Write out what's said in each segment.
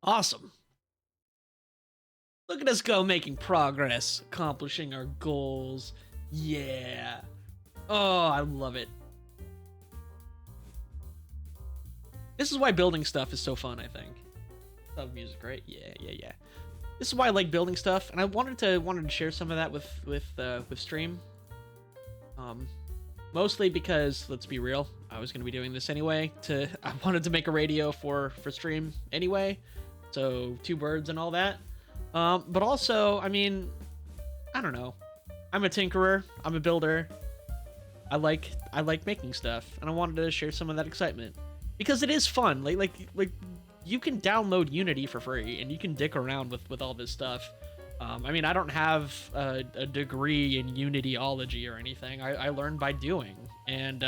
Awesome. Look at us go making progress, accomplishing our goals. Yeah. Oh, I love it. This is why building stuff is so fun, I think. Love music, right? Yeah, yeah, yeah. This is why I like building stuff, and I wanted to share some of that with stream. Um, Mostly because, let's be real, I was gonna be doing this anyway. I wanted to make a radio for stream anyway, so two birds and all that. But also, I mean, I don't know. I'm a tinkerer. I'm a builder. I like making stuff, and I wanted to share some of that excitement because it is fun. Like you can download Unity for free, and you can dick around with all this stuff. I mean, I don't have a degree in Unityology or anything. I learned by doing, and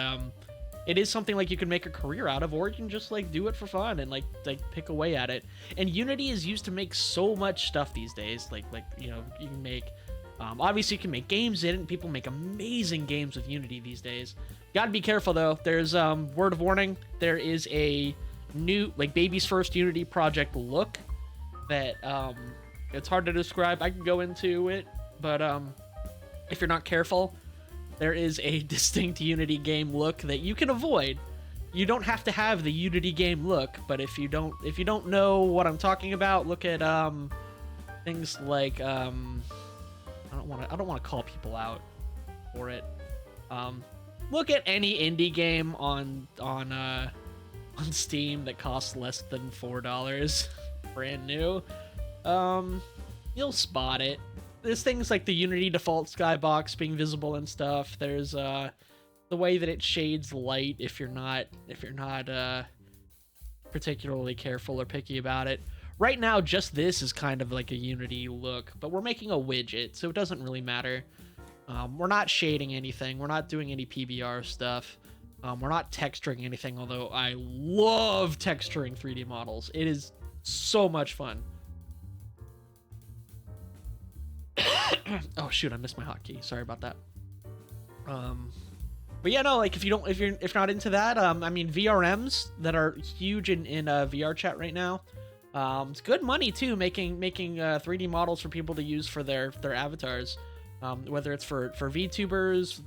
it is something like you can make a career out of, or you can just like do it for fun and like pick away at it. And Unity is used to make so much stuff these days. Like you know, you can make obviously you can make games in it, and people make amazing games with Unity these days. Gotta be careful though. There's word of warning. There is a new like baby's first Unity project look that it's hard to describe. I can go into it, but if you're not careful, there is a distinct Unity game look that you can avoid. You don't have to have the Unity game look, but if you don't know what I'm talking about, look at things like I don't want to call people out for it. Look at any indie game on Steam that costs less than $4, brand new. You'll spot it. There's things like the Unity default skybox being visible and stuff. There's the way that it shades light if you're not particularly careful or picky about it. Right now, just this is kind of like a Unity look, but we're making a widget, so it doesn't really matter. We're not shading anything. We're not doing any PBR stuff. We're not texturing anything, although I love texturing 3D models. It is so much fun. Oh shoot, I missed my hotkey. Sorry about that. But yeah, no, like if you're not into that, I mean VRMs that are huge in VR chat right now. It's good money too, making 3D models for people to use for their avatars. Whether it's for VTubers,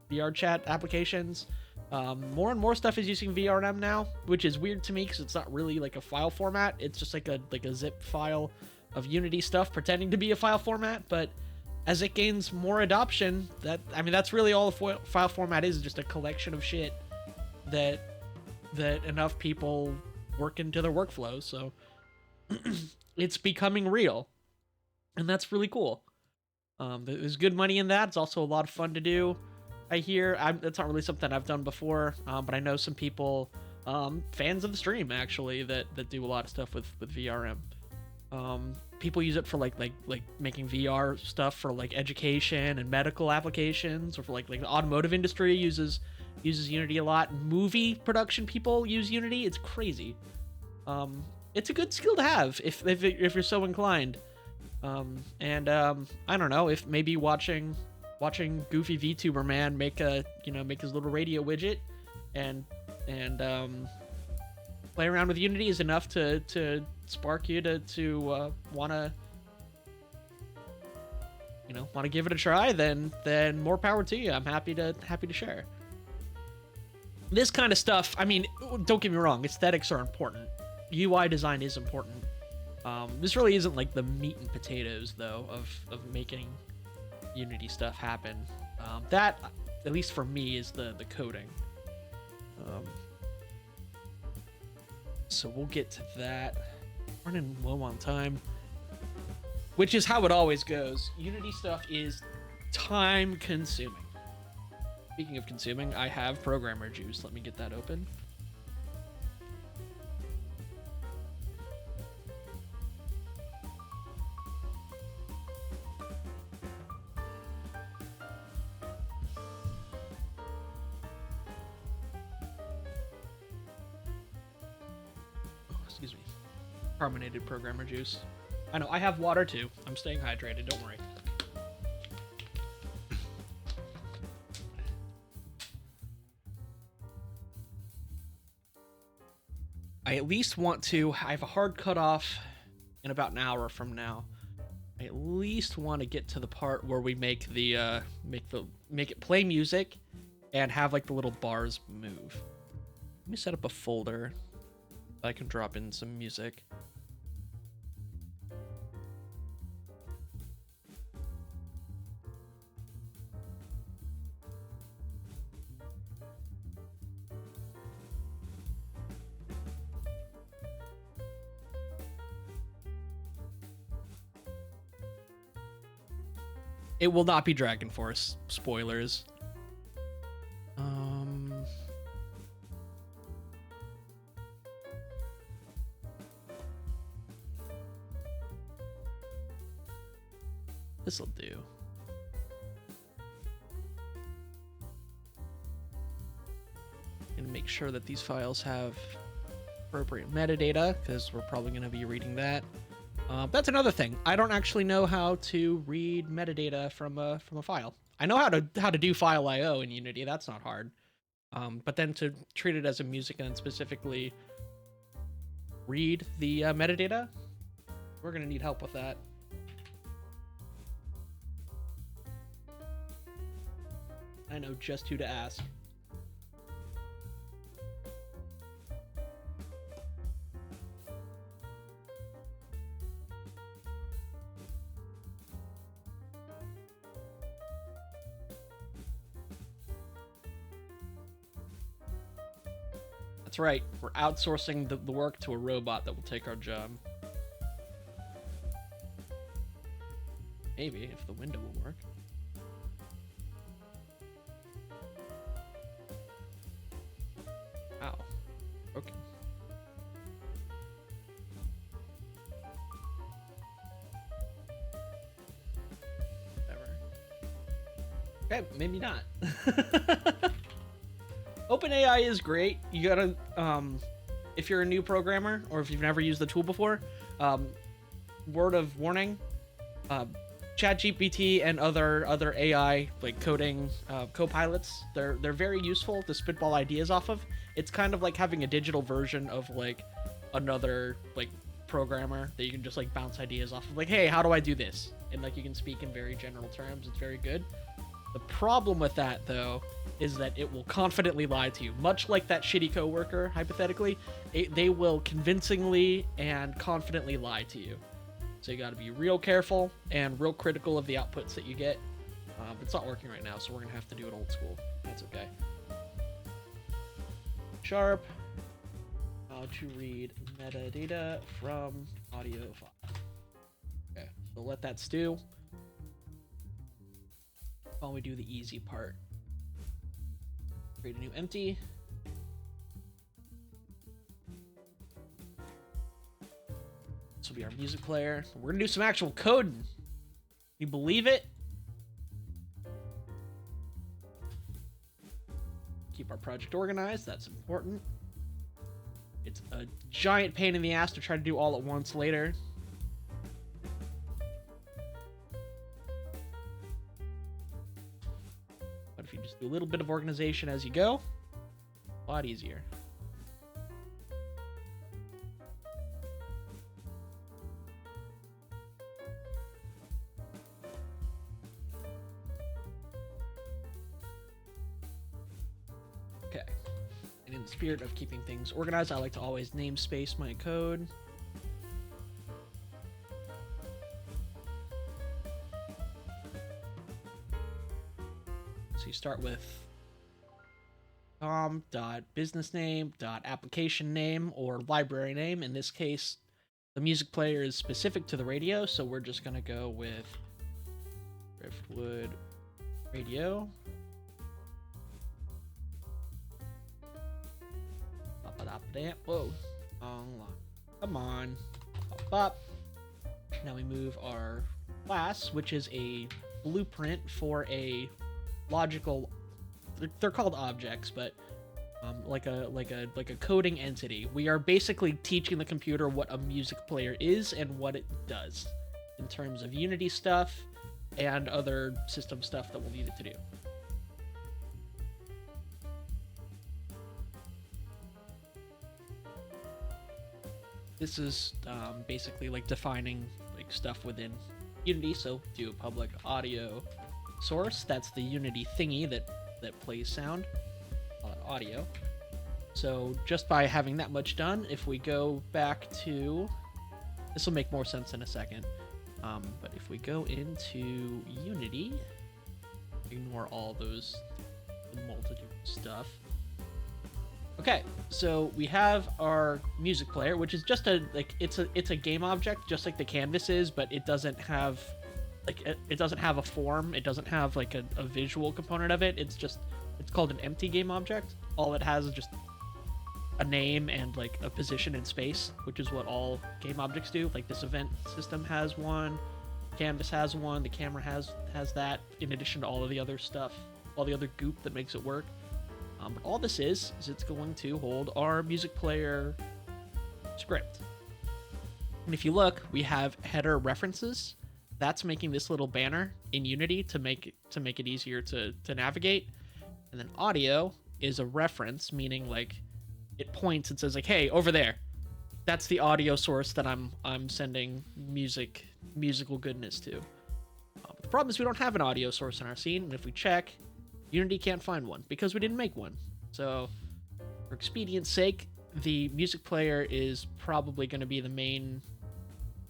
VR chat applications. More and more stuff is using VRM now, which is weird to me because it's not really like a file format. It's just like a zip file of Unity stuff pretending to be a file format. But as it gains more adoption, that's really all the file format is just a collection of shit that enough people work into their workflows. So it's becoming real, and that's really cool. There's good money in that. It's also a lot of fun to do. I hear it's not really something I've done before, but I know some people, fans of the stream actually, that do a lot of stuff with VRM. People use it for like making VR stuff for like education and medical applications, or for like the automotive industry uses Unity a lot. Movie production people use Unity. It's crazy. It's a good skill to have if you're so inclined. I don't know, if maybe watching goofy VTuber man make his little radio widget and play around with Unity is enough to spark you to wanna give it a try, then more power to you. I'm happy to share. This kind of stuff, I mean, don't get me wrong, aesthetics are important. UI design is important. This really isn't like the meat and potatoes though of making Unity stuff happen. That, at least for me, is the coding. So we'll get to that. Running low on time, which is how it always goes. Unity stuff is time consuming. Speaking of consuming, I have programmer juice. Let me get that open. Excuse me. Carbonated programmer juice. I know, I have water too. I'm staying hydrated, don't worry. I at least want to. I have a hard cutoff in about an hour from now. I at least want to get to the part where we make it play music and have like the little bars move. Let me set up a folder that I can drop in some music. It will not be Dragon Force. Spoilers. This'll do. And make sure that these files have appropriate metadata, because we're probably going to be reading that. That's another thing. I don't actually know how to read metadata from a file. I know how to do file I/O in Unity. That's not hard. But then to treat it as a music and specifically read the metadata, we're gonna need help with that. I know just who to ask. That's right. We're outsourcing the work to a robot that will take our job. Maybe, if the window will work. Ow. Okay. Whatever. Okay, maybe not. OpenAI is great. You gotta, if you're a new programmer or if you've never used the tool before, word of warning, ChatGPT and other AI like coding co-pilots, they're very useful to spitball ideas off of. It's kind of like having a digital version of like another like programmer that you can just like bounce ideas off of. Like, hey, how do I do this? And like you can speak in very general terms. It's very good. The problem with that, though, is that it will confidently lie to you. Much like that shitty coworker, hypothetically, they will convincingly and confidently lie to you. So you gotta be real careful and real critical of the outputs that you get. It's not working right now, so we're gonna have to do it old school. That's okay. Sharp. How to read metadata from audio file. Okay, so let that stew while we do the easy part. Create a new empty. This will be our music player. We're gonna do some actual coding. Can you believe it? Keep our project organized. That's important. It's a giant pain in the ass to try to do all at once later. But if you just do a little bit of organization as you go, a lot easier. Okay. And in the spirit of keeping things organized, I like to always namespace my code. So you start with business name, application name, or library name. In this case, the music player is specific to the radio, so we're just going to go with Driftwood radio. Whoa. Come on. Up. Now we move our class, which is a blueprint for a logical, they're called objects, but like a coding entity. We are basically teaching the computer what a music player is and what it does in terms of Unity stuff and other system stuff that we'll need it to do. This is basically like defining like stuff within Unity. So do a public audio source. That's the Unity thingy that plays sound. Call it audio. So just by having that much done, if we go back to, this will make more sense in a second. But if we go into Unity, ignore all those multitude of stuff. Okay, so we have our music player, which is just a it's a game object, just like the canvas is, but it doesn't have it doesn't have a form. It doesn't have like a visual component of it. It's called an empty game object. All it has is just a name and like a position in space, which is what all game objects do. Like this event system has one, canvas has one, the camera has that, in addition to all of the other stuff, all the other goop that makes it work. But all this is it's going to hold our music player script. And if you look, we have header references. That's making this little banner in Unity to make it easier to navigate. And then audio is a reference, meaning like it points and says like, hey, over there, that's the audio source that I'm sending musical goodness to. The problem is we don't have an audio source in our scene, and if we check, Unity can't find one because we didn't make one. So for expedience sake, the music player is probably going to be the main,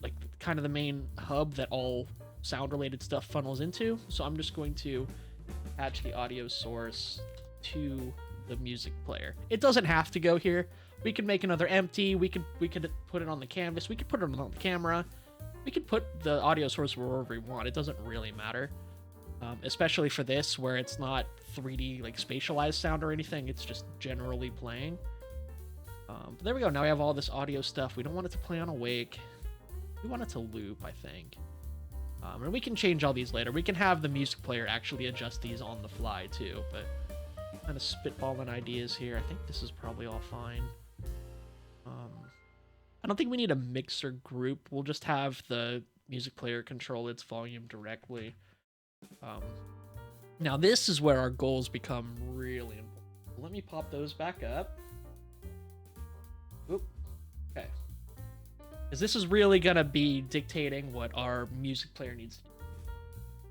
like kind of the main hub that all sound related stuff funnels into. So I'm just going to attach the audio source to the music player. It doesn't have to go here. We could make another empty. We could put it on the canvas. We could put it on the camera. We could put the audio source wherever we want. It doesn't really matter. Especially for this, where it's not 3D like spatialized sound or anything. It's just generally playing. But there we go. Now we have all this audio stuff. We don't want it to play on awake. We want it to loop, I think. And we can change all these later. We can have the music player actually adjust these on the fly too. But kind of spitballing ideas here. I think this is probably all fine. I don't think we need a mixer group. We'll just have the music player control its volume directly. Now this is where our goals become really important. Let me pop those back up. Oop. Okay. Because this is really going to be dictating what our music player needs to do.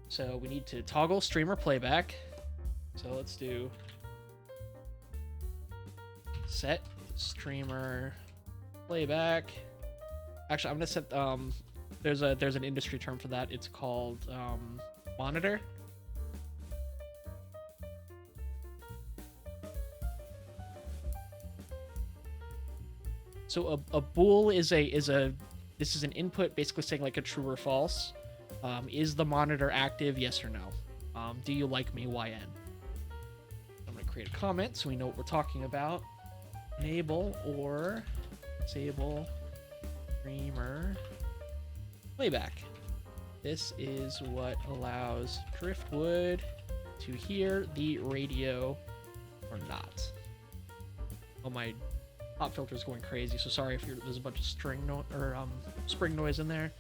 So we need to toggle streamer playback. So let's do set streamer playback. Actually, I'm going to set, there's an industry term for that. It's called monitor. So a bool is this is an input basically saying like a true or false. Is the monitor active? Yes or no. Do you like me? YN. I'm going to create a comment so we know what we're talking about. Enable or disable streamer playback. This is what allows Driftwood to hear the radio or not. Oh, my pop filter is going crazy, so sorry if there's a bunch of spring noise in there.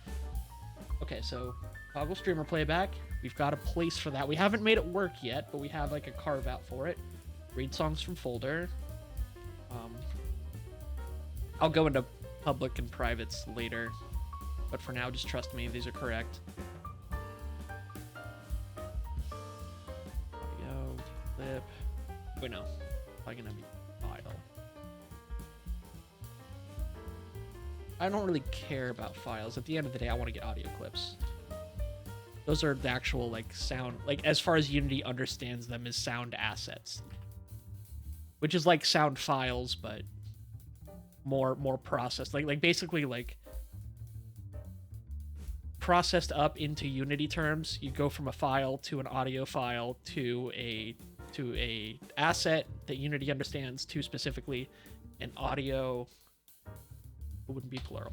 Okay, so toggle streamer playback. We've got a place for that. We haven't made it work yet, but we have like a carve out for it. Read songs from folder. I'll go into public and privates later, but for now, just trust me, these are correct. Audio, clip. Wait, no. Probably gonna be file. I don't really care about files. At the end of the day, I want to get audio clips. Those are the actual like sound, like as far as Unity understands them, as sound assets, which is like sound files, but more processed, like basically like processed up into Unity terms. You go from a file to an audio file to a asset that Unity understands to specifically an audio. It wouldn't be plural.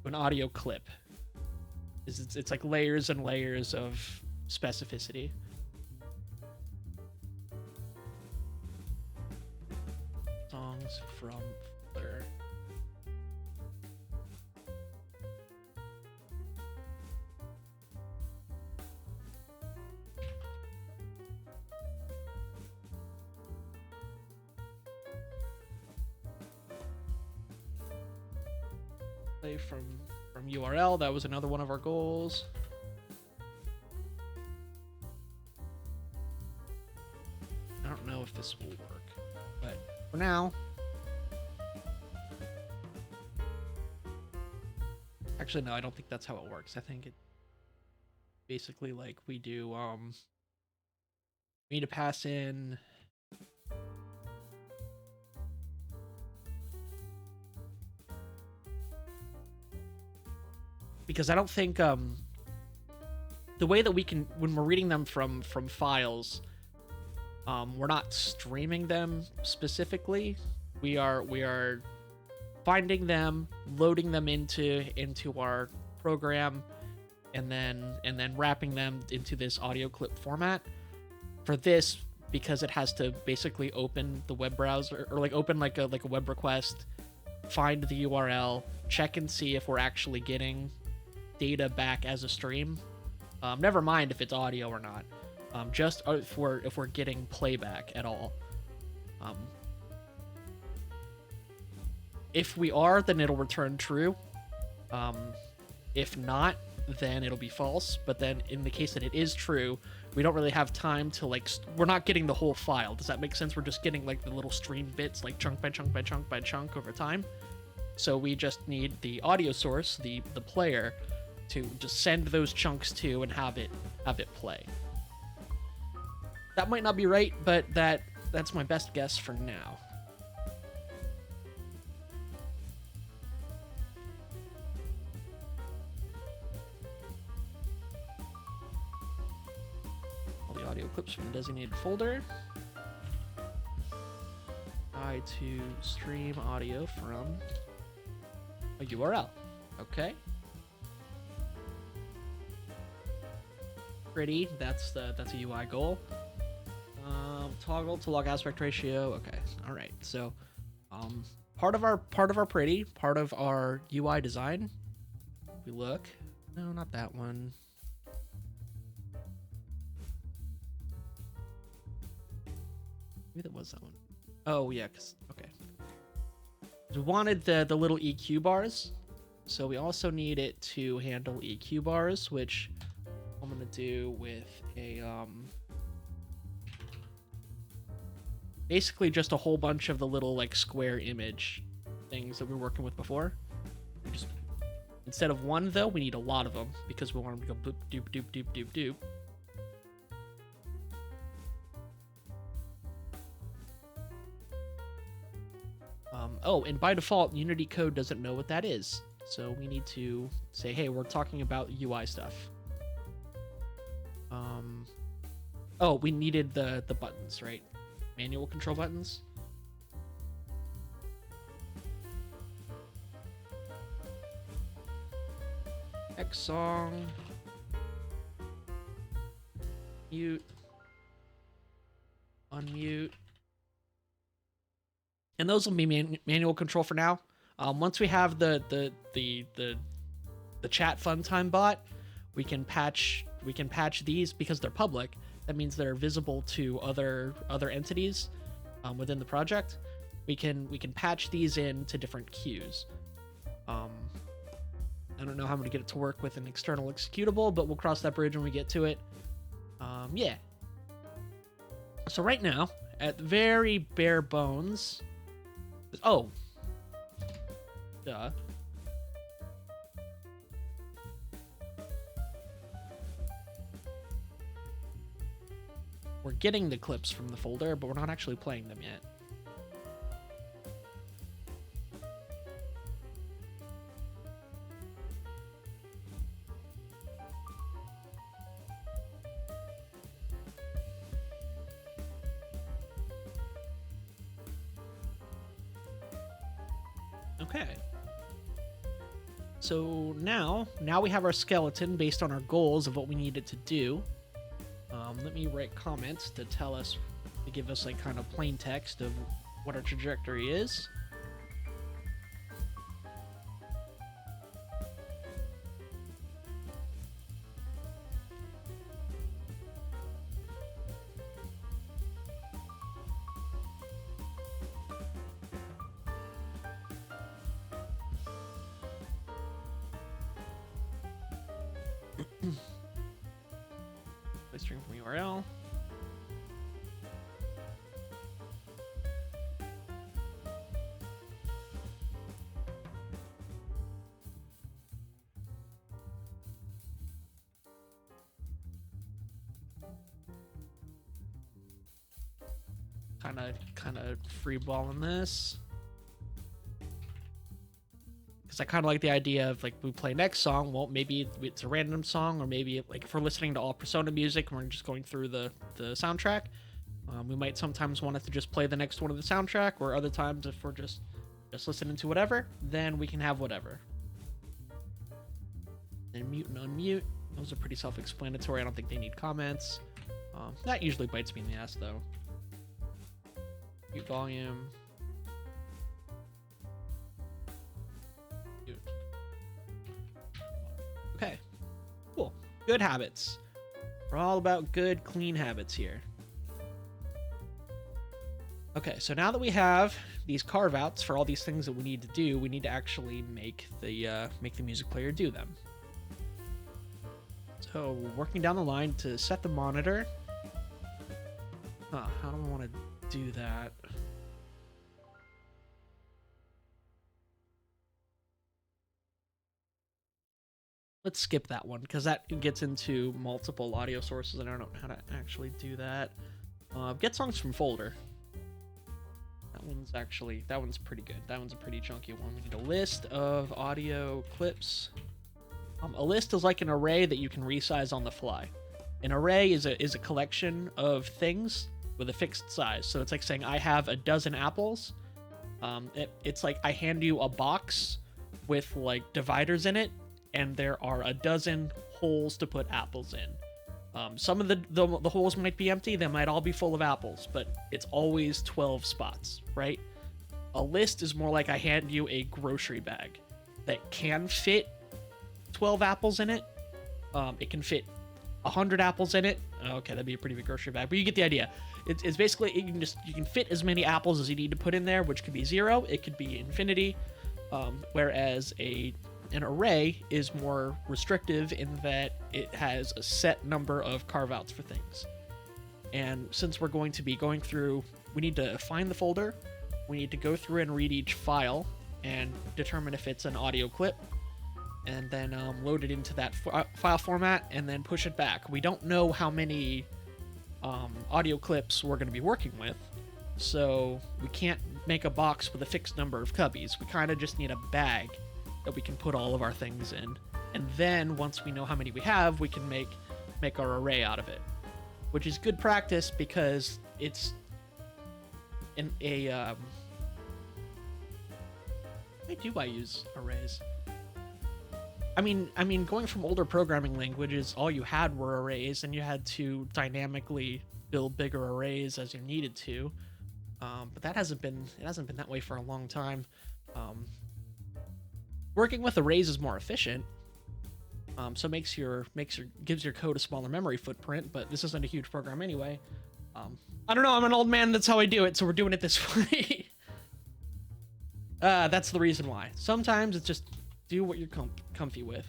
An audio clip. It's like layers and layers of specificity. Songs from Flutter. Play from URL. That was another one of our goals. I don't know if this will work, but for now. Actually, no, I don't think that's how it works. I think it basically like we do we need to pass in because I don't think the way that we can when we're reading them from files, we're not streaming them specifically. We are finding them, loading them into our program, and then wrapping them into this audio clip format. For this, because it has to basically open the web browser or like open like a web request, find the URL, check and see if we're actually getting data back as a stream. Never mind if it's audio or not. Just if we're getting playback at all. If we are, then it'll return true. If not, then it'll be false. But then in the case that it is true, we don't really have time to like we're not getting the whole file. Does that make sense? We're just getting like the little stream bits, like chunk by chunk by chunk by chunk over time. So we just need the audio source, the player, to just send those chunks to and have it play. That might not be right, but that's my best guess for now. All the audio clips from the designated folder. Try to stream audio from a URL. Okay. Pretty. That's a UI goal. Toggle to log aspect ratio. Okay. All right. So, part of our pretty, part of our UI design. We look. No, not that one. Maybe that was that one. Oh yeah. Okay. We wanted the little EQ bars, so we also need it to handle EQ bars, which I'm gonna do with a basically just a whole bunch of the little like square image things that we were working with before. Just instead of one though, we need a lot of them because we want them to go boop doop doop doop doop doop. Oh, and by default, Unity code doesn't know what that is, so we need to say, hey, we're talking about UI stuff. Oh, we needed the buttons, right? Manual control buttons. X song. Mute. Unmute. And those will be manual control for now. Once we have the chat fun time bot, we can patch these because they're public. That means they're visible to other entities within the project. We can patch these into different queues. I don't know how I'm gonna get it to work with an external executable, but we'll cross that bridge when we get to it. Yeah. So right now, at very bare bones. Oh. Duh. We're getting the clips from the folder, but we're not actually playing them yet. Okay. So now we have our skeleton based on our goals of what we need it to do. Let me write comments to tell us, to give us like kind of plain text of what our trajectory is. stream from URL. Kind of freeballing this. Because I kind of like the idea of, like, we play next song, well, maybe it's a random song, or maybe, like, if we're listening to all Persona music and we're just going through the soundtrack, we might sometimes want it to just play the next one of the soundtrack, or other times if we're just listening to whatever, then we can have whatever. And mute and unmute, those are pretty self-explanatory. I don't think they need comments. That usually bites me in the ass, though. Mute volume. Okay, cool. Good habits. We're all about good, clean habits here. Okay, so now that we have these carve-outs for all these things that we need to do, we need to actually make the music player do them. So, working down the line to set the monitor. How do I want to do that? Let's skip that one, because that gets into multiple audio sources, and I don't know how to actually do that. Get songs from folder. That one's pretty good. That one's a pretty chunky one. We need a list of audio clips. A list is like an array that you can resize on the fly. An array is a collection of things with a fixed size. So it's like saying I have a dozen apples. It's like I hand you a box with, like, dividers in it, and there are a dozen holes to put apples in. Some of the holes might be empty, they might all be full of apples, but it's always 12 spots, right? A list is more like I hand you a grocery bag that can fit 12 apples in it. It can fit 100 apples in it. Okay, that'd be a pretty big grocery bag, but you get the idea. It's basically, you can fit as many apples as you need to put in there, which could be 0, it could be infinity, whereas an array is more restrictive in that it has a set number of carve-outs for things. And since we're going to be going through, we need to find the folder, we need to go through and read each file and determine if it's an audio clip, and then load it into that file format and then push it back. We don't know how many audio clips we're going to be working with, so we can't make a box with a fixed number of cubbies. We kind of just need a bag that we can put all of our things in, and then once we know how many we have, we can make our array out of it, which is good practice because it's why do I use arrays? I mean, going from older programming languages, all you had were arrays, and you had to dynamically build bigger arrays as you needed to. But it hasn't been that way for a long time. Working with arrays is more efficient, so gives your code a smaller memory footprint. But this isn't a huge program anyway. I don't know. I'm an old man. That's how I do it. So we're doing it this way. That's the reason why. Sometimes it's just do what you're comfy with.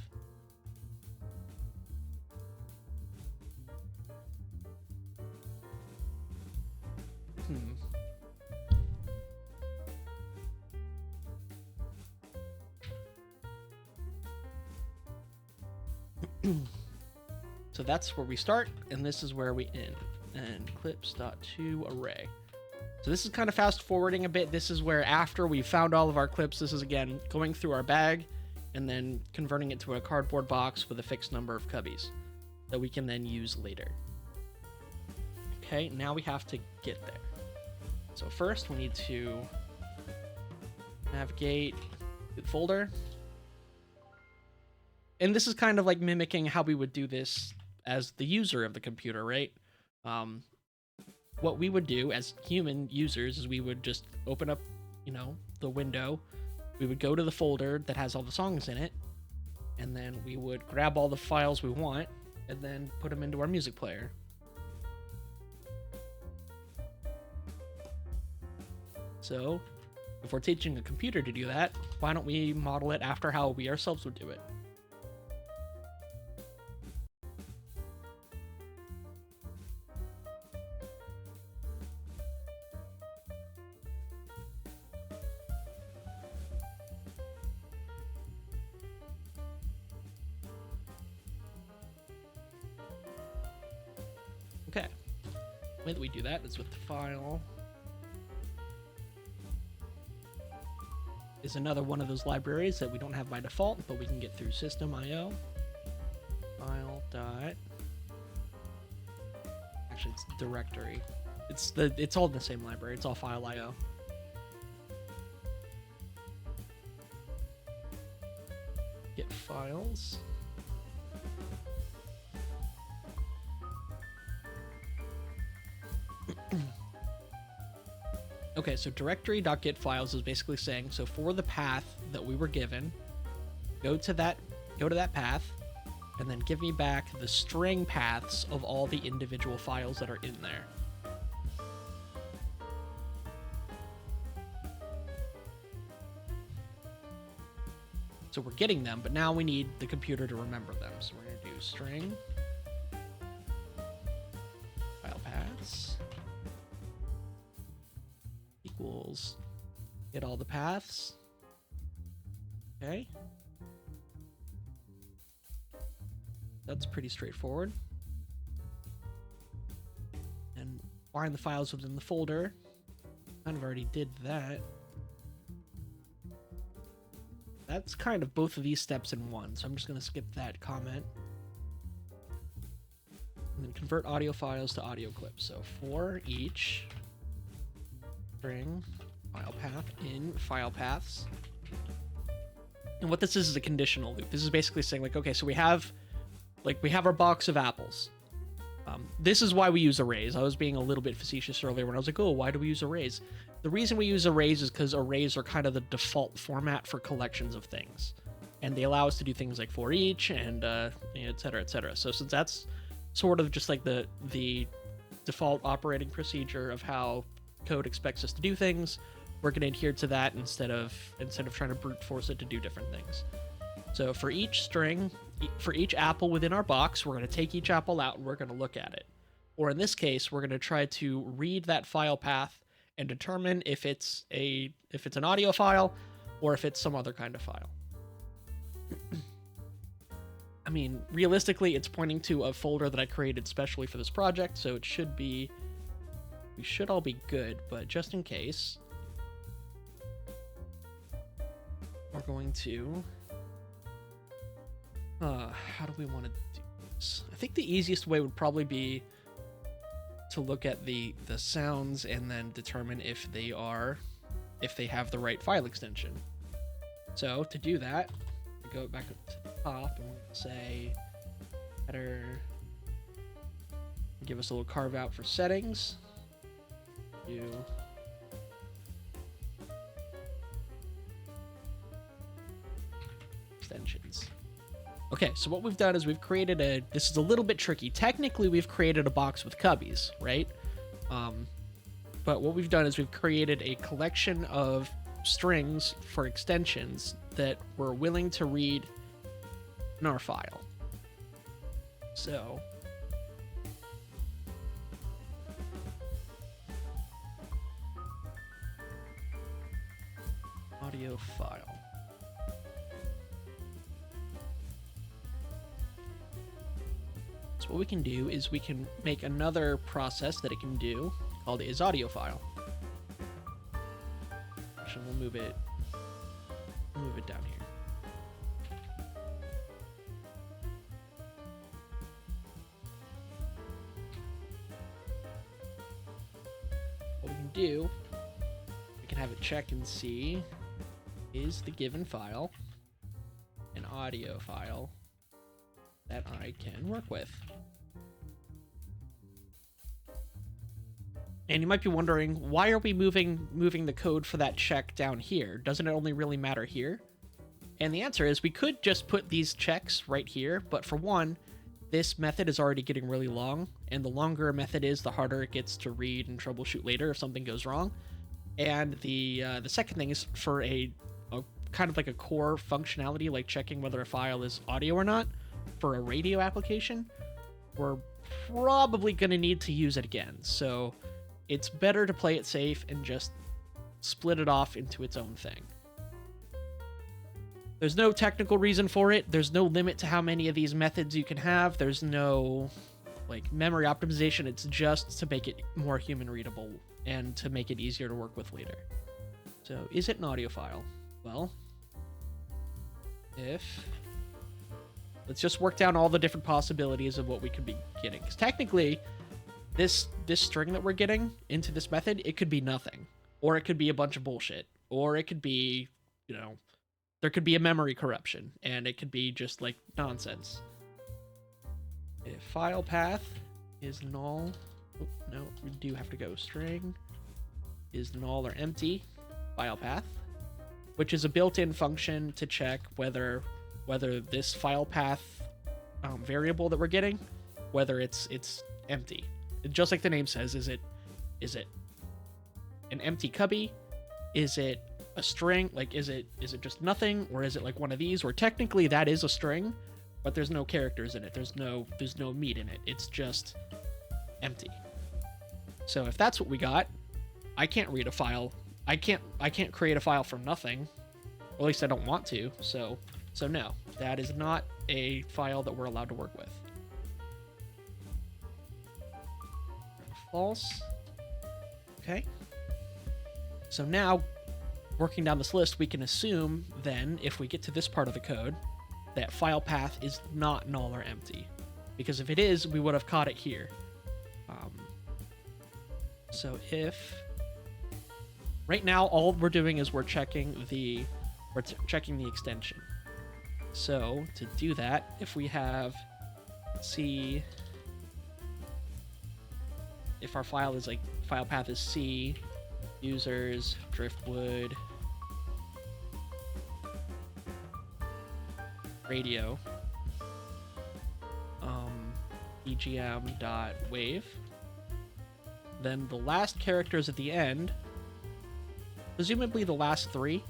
So that's where we start, and this is where we end. And clips.toArray. So this is kind of fast forwarding a bit. This is where after we found all of our clips, this is again going through our bag and then converting it to a cardboard box with a fixed number of cubbies that we can then use later. Okay, now we have to get there. So first we need to navigate the folder. And this is kind of like mimicking how we would do this as the user of the computer, right? What we would do as human users is we would just open up, the window. We would go to the folder that has all the songs in it, and then we would grab all the files we want and then put them into our music player. So, if we're teaching a computer to do that, why don't we model it after how we ourselves would do it? Okay. The way that we do that is with the file. Is another one of those libraries that we don't have by default, but we can get through system.io. File dot. Actually, it's directory. It's all in the same library. It's all file.io. Get files. Okay, so directory.get files is basically saying, so for the path that we were given, go to that path, and then give me back the string paths of all the individual files that are in there. So we're getting them, but now we need the computer to remember them. So we're going to do string file paths equals get all the paths. Okay. That's pretty straightforward. And find the files within the folder. Kind of already did that. That's kind of both of these steps in one, so I'm just going to skip that comment. And then convert audio files to audio clips. So for each string file path in file paths. And what this is a conditional loop. This is basically saying, like, okay, so we have our box of apples. This is why we use arrays. I was being a little bit facetious earlier when I was like, oh, why do we use arrays? The reason we use arrays is because arrays are kind of the default format for collections of things. And they allow us to do things like for each and et cetera, et cetera. So since that's sort of just like the default operating procedure of how code expects us to do things, we're going to adhere to that instead of trying to brute force it to do different things. So for each string, for each apple within our box, we're going to take each apple out and we're going to look at it. Or in this case, we're going to try to read that file path and determine if it's an audio file or if it's some other kind of file. I mean, realistically, it's pointing to a folder that I created specially for this project, so it should be, we should all be good, but just in case, we're going to, how do we want to do this? I think the easiest way would probably be to look at the sounds and then determine if they have the right file extension. So to do that, we go back up to the top and we'll say header, give us a little carve out for settings. Do extensions. Okay, so what we've done is we've created this is a little bit tricky. Technically, we've created a box with cubbies, right? But what we've done is we've created a collection of strings for extensions that we're willing to read in our file. So audio file. So what we can do is we can make another process that it can do called is audio file. Actually, we'll move it down here. What we can do, we can have it check and see, is the given file an audio file that I can work with? And you might be wondering, why are we moving the code for that check down here? Doesn't it only really matter here? And the answer is we could just put these checks right here, but for one, this method is already getting really long, and the longer a method is, the harder it gets to read and troubleshoot later if something goes wrong. And the second thing is for a kind of like a core functionality, like checking whether a file is audio or not, for a radio application, we're probably going to need to use it again. So it's better to play it safe and just split it off into its own thing. There's no technical reason for it. There's no limit to how many of these methods you can have. There's no, like memory optimization. It's just to make it more human readable and to make it easier to work with later. So is it an audio file? Well, let's just work down all the different possibilities of what we could be getting. Because technically, this string that we're getting into this method, it could be nothing. Or it could be a bunch of bullshit. Or it could be, you know, there could be a memory corruption. And it could be just like nonsense. If file path is null. Oh, no, we do have to go string is null or empty file path, which is a built-in function to check whether this file path variable that we're getting, whether it's empty. Just like the name says, is it an empty cubby? Is it a string? Like, is it just nothing, or is it like one of these? Or technically that is a string, but there's no characters in it. There's no meat in it. It's just empty. So if that's what we got, I can't read a file. I can't create a file from nothing. Or at least I don't want to. So no, that is not a file that we're allowed to work with. False. Okay. So now, working down this list, we can assume then, if we get to this part of the code, that file path is not null or empty. Because if it is, we would have caught it here. So if... Right now, all we're doing is we're checking the extension. So to do that, if we have C, if our file is like file path is C, users, Driftwood, radio, egm.wave, then the last characters at the end, presumably the last three,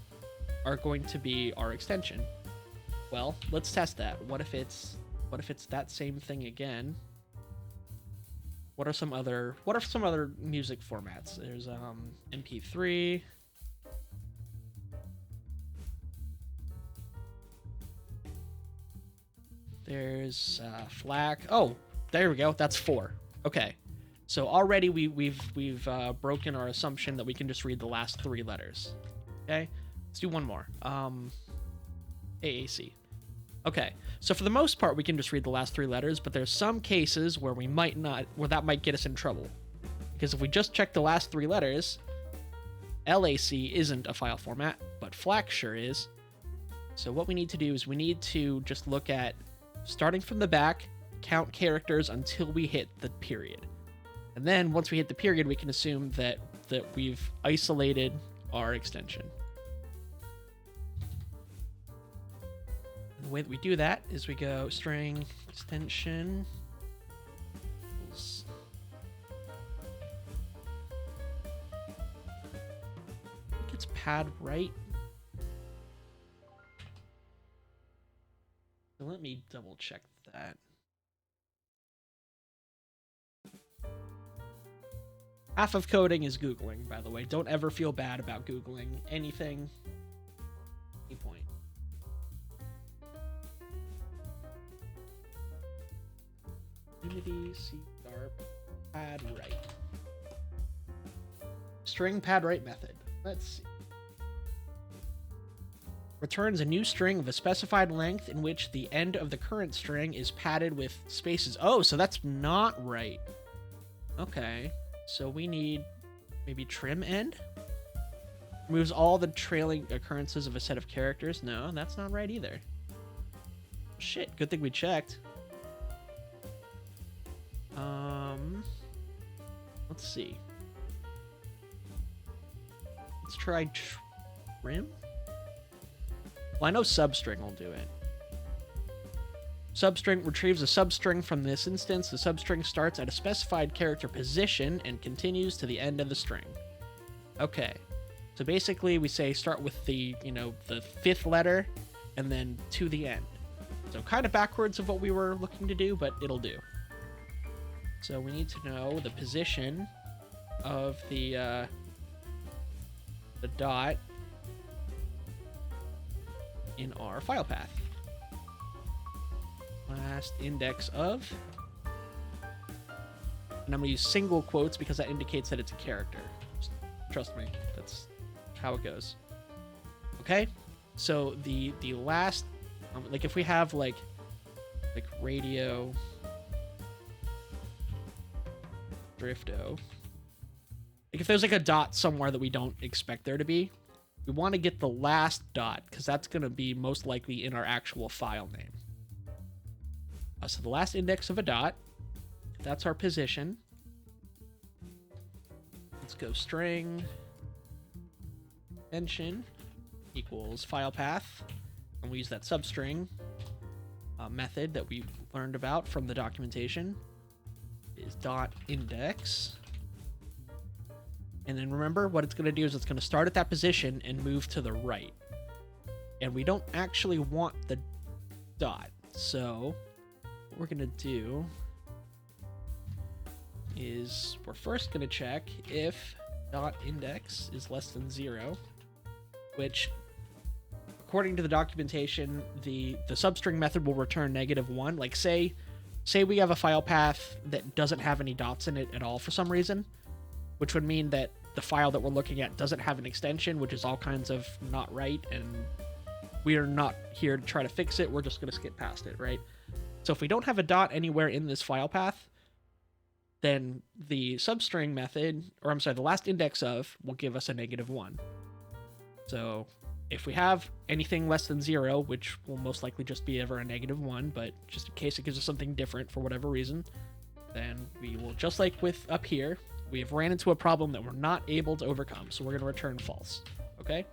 are going to be our extension. Well, let's test that. What if it's that same thing again? What are some other music formats? There's MP3. There's FLAC. Oh, there we go. That's 4. Okay. So already we've broken our assumption that we can just read the last 3 letters. Okay? Let's do one more. AAC. Okay, so for the most part, we can just read the last 3 letters, but there's some cases where we might not, where that might get us in trouble. Because if we just check the last 3 letters, LAC isn't a file format, but FLAC sure is. So what we need to do is we need to just look at, starting from the back, count characters until we hit the period. And then once we hit the period, we can assume that we've isolated our extension. The way that we do that is we go string extension. I think it's pad right. So let me double check that. Half of coding is Googling, by the way. Don't ever feel bad about Googling anything. Any point. Unity, C#, pad right. String pad right method. Let's see. Returns a new string of a specified length in which the end of the current string is padded with spaces. Oh, so that's not right. Okay. So we need maybe trim end? Removes all the trailing occurrences of a set of characters. No, that's not right either. Shit, good thing we checked. Let's see. Let's try trim? Well, I know substring will do it. Substring retrieves a substring from this instance. The substring starts at a specified character position and continues to the end of the string. Okay. So basically we say start with the, the 5th letter and then to the end. So kind of backwards of what we were looking to do, but it'll do. So we need to know the position of the dot in our file path. Last index of And I'm going to use single quotes because that indicates that it's a character. Just trust me, that's how it goes. Okay, so the last, like if we have like radio drifto, like if there's like a dot somewhere that we don't expect there to be, we want to get the last dot because that's going to be most likely in our actual file name. So the last index of a dot, that's our position. Let's go string extension equals file path, and we use that substring method that we learned about from the documentation is dot index. And then remember what it's going to do is it's going to start at that position and move to the right. And we don't actually want the dot. So what we're going to do is we're first going to check if dot index is less than 0, which according to the documentation, the substring method will return -1. Like say we have a file path that doesn't have any dots in it at all for some reason, which would mean that the file that we're looking at doesn't have an extension, which is all kinds of not right, and we are not here to try to fix it. We're just going to skip past it, right? So if we don't have a dot anywhere in this file path, then the substring method, or I'm sorry, the last index of will give us a -1. So if we have anything less than 0, which will most likely just be ever a -1, but just in case it gives us something different for whatever reason, then we will, just like with up here, we have ran into a problem that we're not able to overcome, so we're going to return false, okay?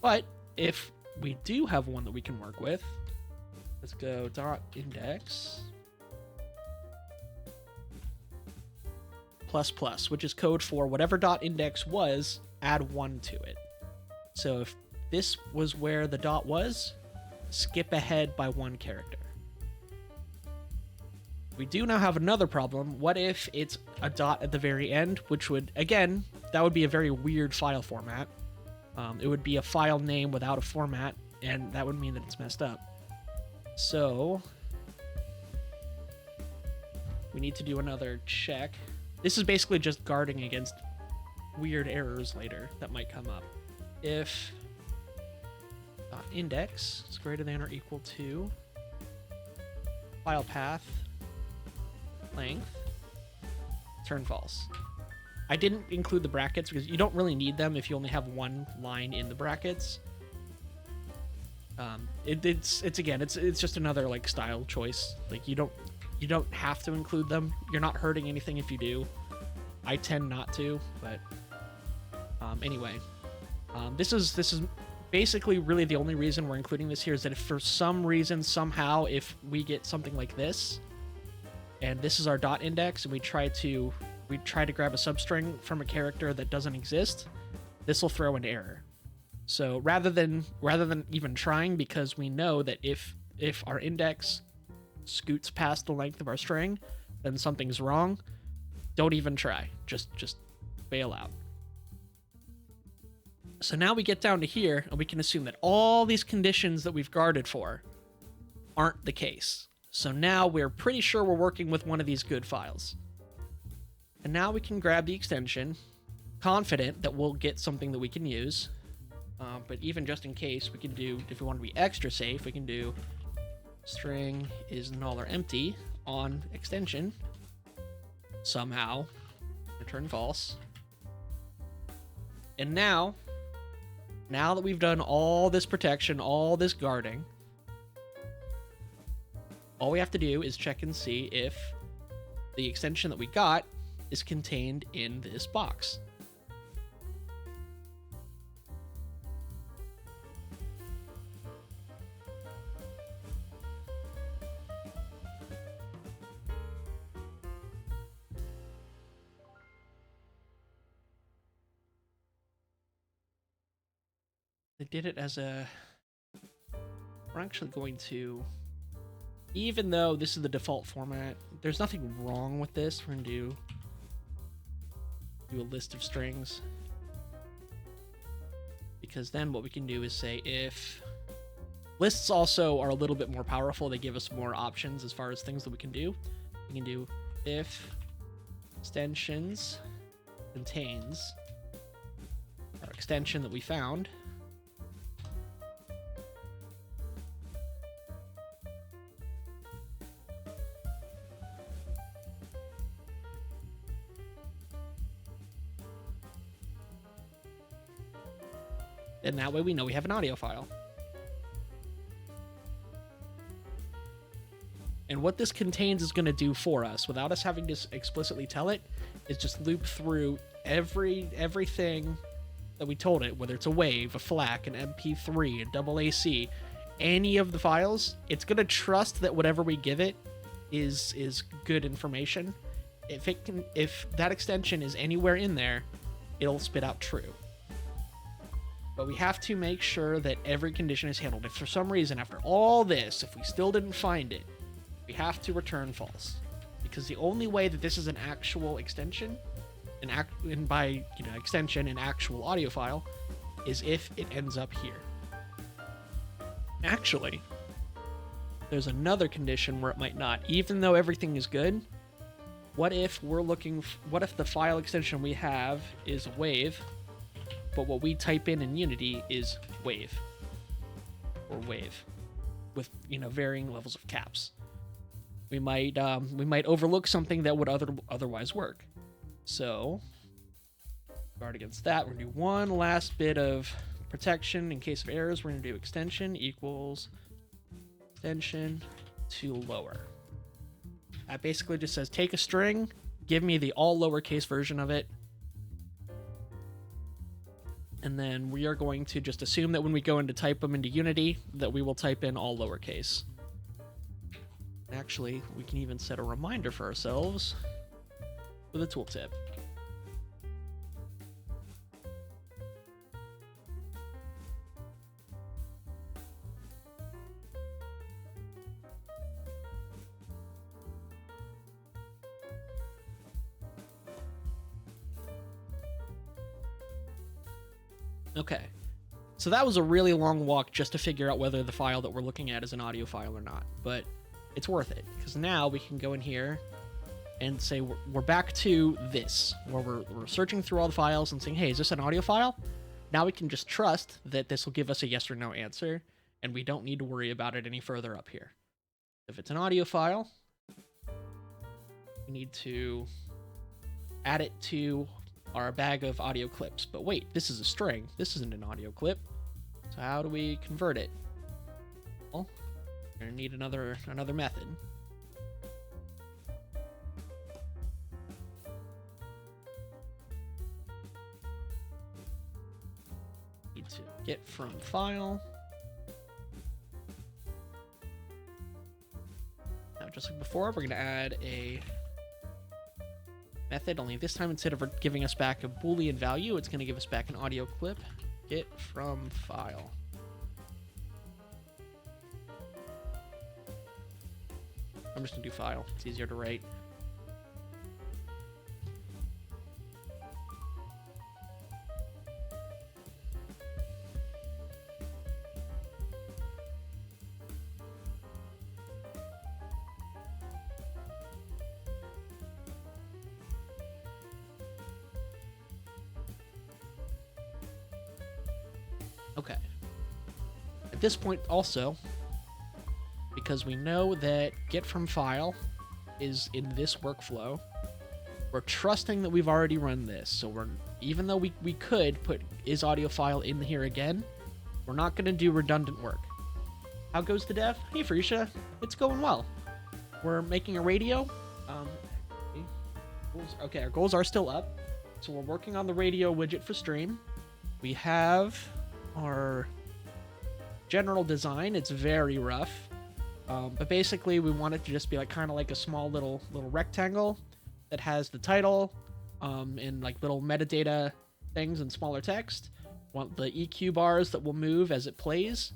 But if we do have one that we can work with, let's go dot index ++, which is code for whatever dot index was, add 1 to it. So if this was where the dot was, skip ahead by 1 character. We do now have another problem. What if it's a dot at the very end, which would, again, that would be a very weird file format. It would be a file name without a format, and that would mean that it's messed up. So we need to do another check. This is basically just guarding against weird errors later that might come up. If index is greater than or equal to file path length, turn false. I didn't include the brackets because you don't really need them if you only have one line in the brackets. It's just another like style choice. Like you don't have to include them. You're not hurting anything if you do. I tend not to, but anyway, this is basically really the only reason we're including this here is that if for some reason somehow if we get something like this, and this is our dot index, and we try to grab a substring from a character that doesn't exist, this will throw an error. So rather than even trying, because we know that if our index scoots past the length of our string, then something's wrong. Don't even try. Just bail out. So now we get down to here, and we can assume that all these conditions that we've guarded for aren't the case. So now we're pretty sure we're working with one of these good files. And now we can grab the extension, confident that we'll get something that we can use. But even just in case, we can do, if we want to be extra safe, we can do string is null or empty on extension. Somehow return false. And now that we've done all this protection, all this guarding, all we have to do is check and see if the extension that we got is contained in this box. They did it as a... We're actually going to... Even though this is the default format, there's nothing wrong with this. We're going to do a list of strings. Because then what we can do is say if... Lists also are a little bit more powerful. They give us more options as far as things that we can do. We can do if extensions contains our extension that we found, and that way we know we have an audio file. And what this contains is going to do for us, without us having to explicitly tell it, is just loop through everything that we told it, whether it's a WAV, a FLAC, an MP3, a AAC, any of the files. It's going to trust that whatever we give it is good information. If that extension is anywhere in there, it'll spit out true. But we have to make sure that every condition is handled. If for some reason, after all this, if we still didn't find it, we have to return false, because the only way that this is an actual extension, and by extension, an actual audio file, is if it ends up here. Actually, there's another condition where it might not. Even though everything is good, what if the file extension we have is a WAV, but what we type in Unity is WAV or WAV with varying levels of caps. We might overlook something that would otherwise work. So, guard against that. We're gonna do one last bit of protection in case of errors. We're gonna do extension equals extension to lower. That basically just says take a string, give me the all lowercase version of it, and then we are going to just assume that when we go in to type them into Unity, that we will type in all lowercase. Actually, we can even set a reminder for ourselves with a tooltip. Okay, so that was a really long walk just to figure out whether the file that we're looking at is an audio file or not, but it's worth it, because now we can go in here and say we're back to this, where we're searching through all the files and saying, hey, is this an audio file? Now we can just trust that this will give us a yes or no answer, and we don't need to worry about it any further up here. If it's an audio file, we need to add it to our bag of audio clips. But wait, this is a string. This isn't an audio clip. So how do we convert it? Well, we're gonna need another method. Need to get from file. Now, just like before, we're gonna add a method, only this time instead of giving us back a Boolean value, it's gonna give us back an audio clip. Get from file. I'm just gonna do file. It's easier to write. Okay. At this point also, because we know that get from file is in this workflow, we're trusting that we've already run this. So even though we could put is audio file in here again, we're not going to do redundant work. How goes the dev? Hey, Fuchsia, it's going well. We're making a radio. Okay, our goals are still up. So we're working on the radio widget for stream. We have our general design. It's very rough. But basically we want it to just be like kind of like a small little rectangle that has the title and like little metadata things and smaller text. Want the EQ bars that will move as it plays,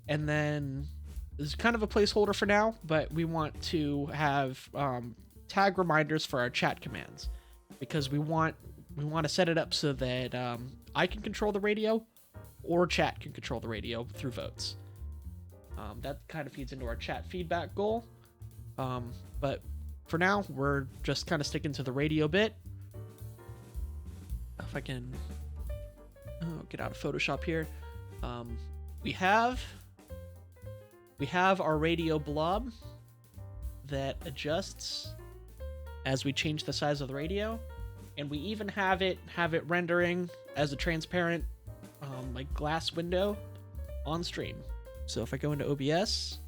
and then there's kind of a placeholder for now, but we want to have tag reminders for our chat commands, because we want to set it up so that I can control the radio or chat can control the radio through votes. That kind of feeds into our chat feedback goal. But for now, we're just kind of sticking to the radio bit. If I can get out of Photoshop here. We have our radio blob that adjusts as we change the size of the radio, and we even have it rendering as a transparent like glass window on stream. So if I go into OBS,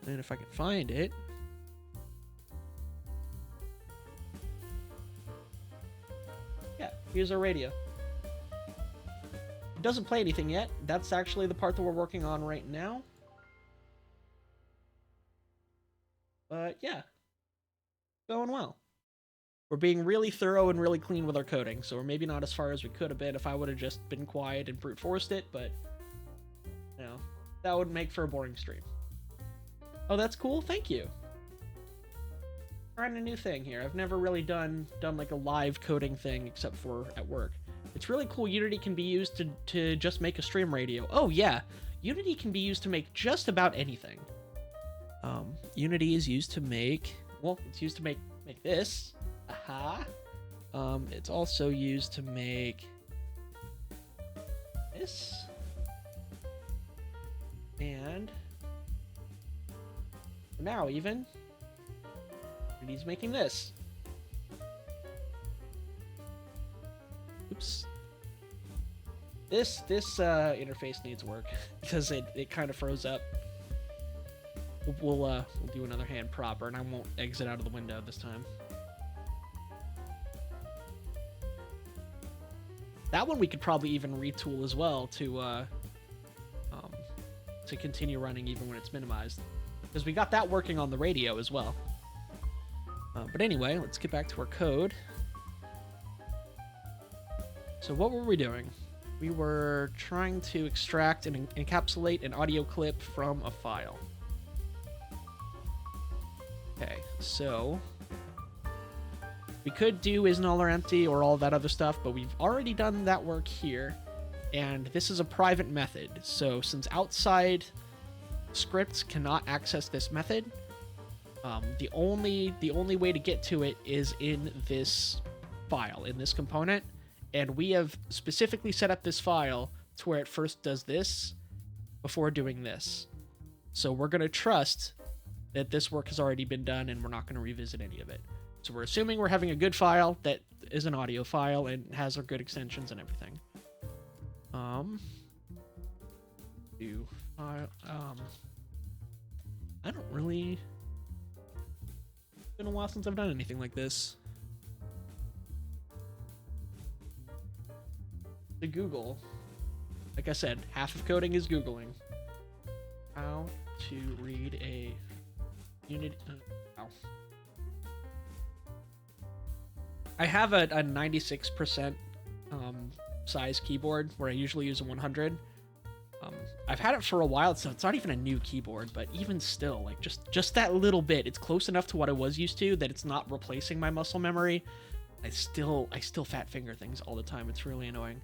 and if I can find it, yeah, here's our radio. It doesn't play anything yet. That's actually the part that we're working on right now. But yeah, going well. We're being really thorough and really clean with our coding, so we're maybe not as far as we could have been if I would have just been quiet and brute forced it, but you know, that would make for a boring stream. Oh, that's cool. Thank you. Trying a new thing here. I've never really done like a live coding thing except for at work. It's really cool. Unity can be used to just make a stream radio. Oh yeah, Unity can be used to make just about anything. Unity is used to make, well, it's used to make this. Aha. It's also used to make this. And now even Unity's making this. Oops. This interface needs work because it kind of froze up. We'll do another hand proper, and I won't exit out of the window this time. That one we could probably even retool as well to continue running even when it's minimized, because we got that working on the radio as well. But anyway, let's get back to our code. So what were we doing? We were trying to extract and encapsulate an audio clip from a file. Okay, so we could do is null or empty or all that other stuff, but we've already done that work here, and this is a private method. So since outside scripts cannot access this method, the only way to get to it is in this file, in this component, and we have specifically set up this file to where it first does this before doing this. So we're going to trust that this work has already been done, and we're not going to revisit any of it. So we're assuming we're having a good file that is an audio file and has our good extensions and everything. Do file. I don't really. It's been a while since I've done anything like this. To Google, like I said, half of coding is Googling. How to read a Unity. I have a 96% size keyboard where I usually use a 100. I've had it for a while, so it's not even a new keyboard, but even still, like just that little bit, it's close enough to what I was used to that it's not replacing my muscle memory. I still fat finger things all the time. It's really annoying.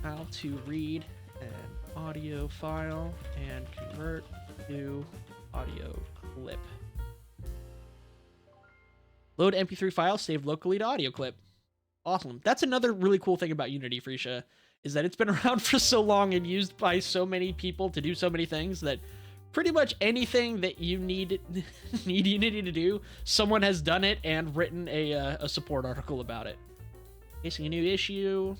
How to read an audio file and convert to audio clip. Load MP3 file saved locally to audio clip. Awesome. That's another really cool thing about Unity, Freesia, is that it's been around for so long and used by so many people to do so many things that pretty much anything that you need Unity to do, someone has done it and written a support article about it. Facing a new issue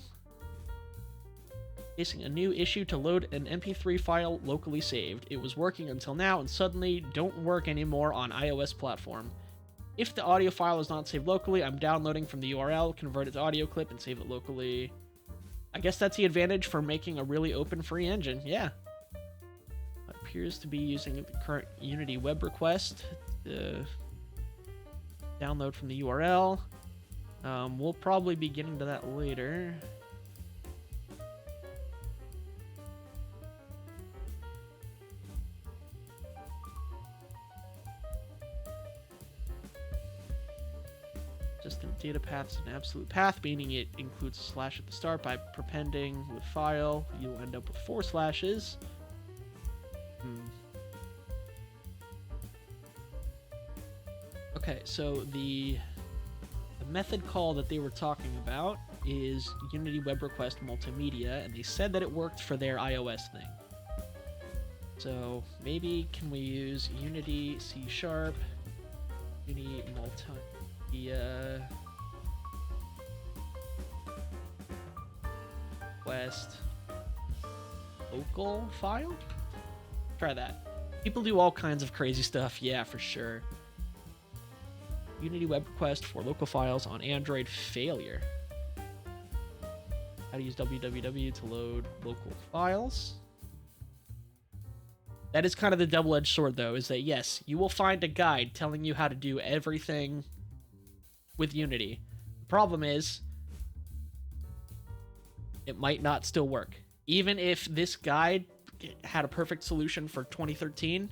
to load an MP3 file locally saved. It was working until now and suddenly don't work anymore on iOS platform. If the audio file is not saved locally, I'm downloading from the URL, convert it to audio clip, and save it locally. I guess that's the advantage for making a really open free engine. Yeah. It appears to be using the current Unity web request to download from the URL. We'll probably be getting to that later. System data path is an absolute path, meaning it includes a slash at the start. By prepending with file, you'll end up with 4 slashes. Okay, so the method call that they were talking about is Unity Web Request Multimedia, and they said that it worked for their iOS thing. So maybe can we use Unity C#, Unity Multimedia Request local file? Try that. People do all kinds of crazy stuff, yeah, for sure. Unity web request for local files on Android failure. How to use www to load local files. That is kind of the double-edged sword, though, is that yes, you will find a guide telling you how to do everything with Unity. The problem is, it might not still work. Even if this guide had a perfect solution for 2013,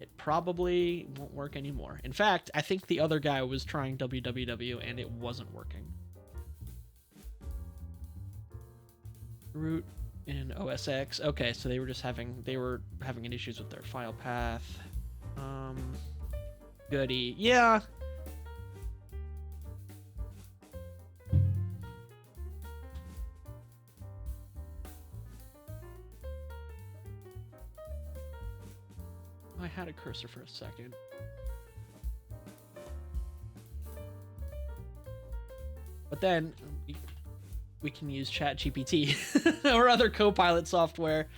it probably won't work anymore. In fact, I think the other guy was trying www and it wasn't working. Root in OS X. Okay, so they were having issues with their file path. Goody. Yeah. I had a cursor for a second. But then we can use ChatGPT or other Copilot software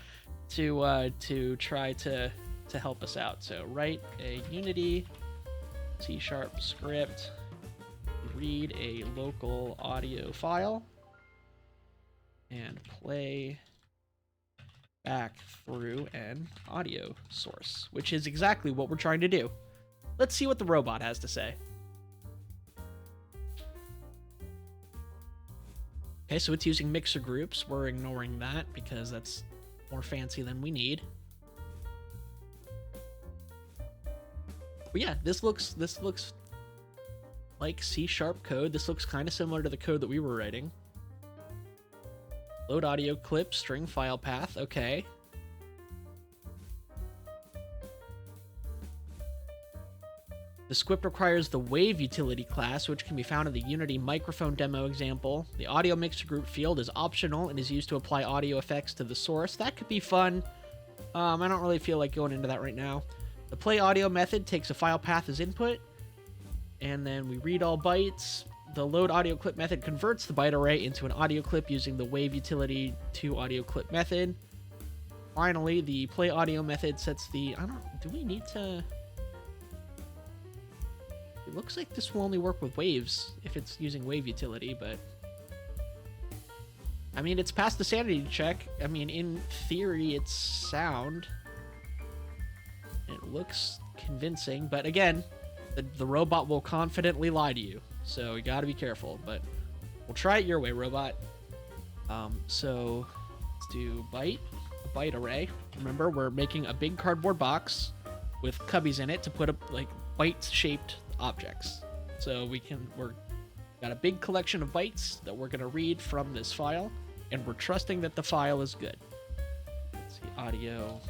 to try to help us out. So write a Unity C# script, read a local audio file, and play back through an audio source, which is exactly what we're trying to do. Let's see what the robot has to say. Okay, so it's using mixer groups. We're ignoring that because that's more fancy than we need. But yeah, this looks like C# code. This looks kind of similar to the code that we were writing. Load audio clip, string file path, okay. The script requires the Wave utility class, which can be found in the Unity microphone demo example. The audio mixer group field is optional and is used to apply audio effects to the source. That could be fun. I don't really feel like going into that right now. The play audio method takes a file path as input, and then we read all bytes. The load audio clip method converts the byte array into an audio clip using the Wave utility to audio clip method. Finally, the play audio method sets the... do we need to... It looks like this will only work with waves if it's using Wave utility, but... I mean, it's past the sanity check. I mean, in theory, it's sound. It looks convincing, but again, the robot will confidently lie to you. So you gotta be careful, but we'll try it your way, robot. So let's do a byte array. Remember, we're making a big cardboard box with cubbies in it to put up like byte-shaped objects. So we're got a big collection of bytes that we're gonna read from this file, and we're trusting that the file is good. Let's see, audio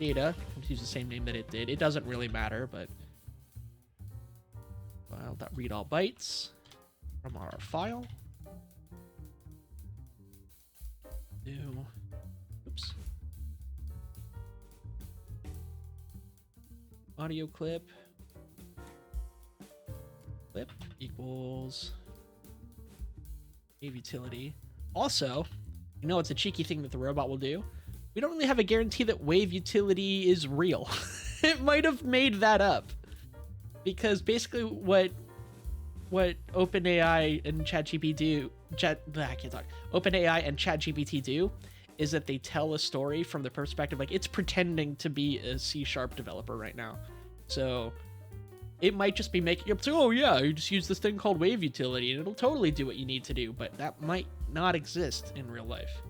data. Let's use the same name that it did. It doesn't really matter, but file.read all bytes from our file. New. Oops. Audio clip equals Wave utility. Also, you know, it's a cheeky thing that the robot will do. We don't really have a guarantee that Wave utility is real. It might have made that up. Because basically what OpenAI and OpenAI and ChatGPT do is that they tell a story from the perspective, like, it's pretending to be a C# developer right now. So it might just be making up, oh yeah, you just use this thing called Wave utility and it'll totally do what you need to do, but that might not exist in real life.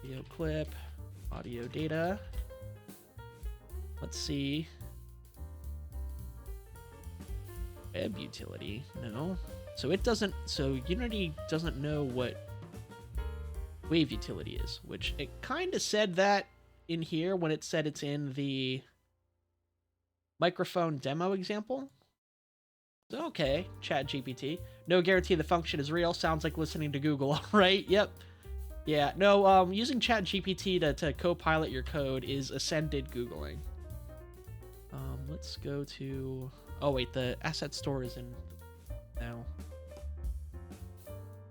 Video clip, audio data. Let's see. Web utility, no. So Unity doesn't know what Wave utility is, which it kind of said that in here when it said it's in the microphone demo example. Okay, Chat GPT. No guarantee the function is real. Sounds like listening to Google. Right? Yep. Yeah. No. Using Chat GPT to co-pilot your code is ascended Googling. Let's go to. Oh wait, the asset store is in now.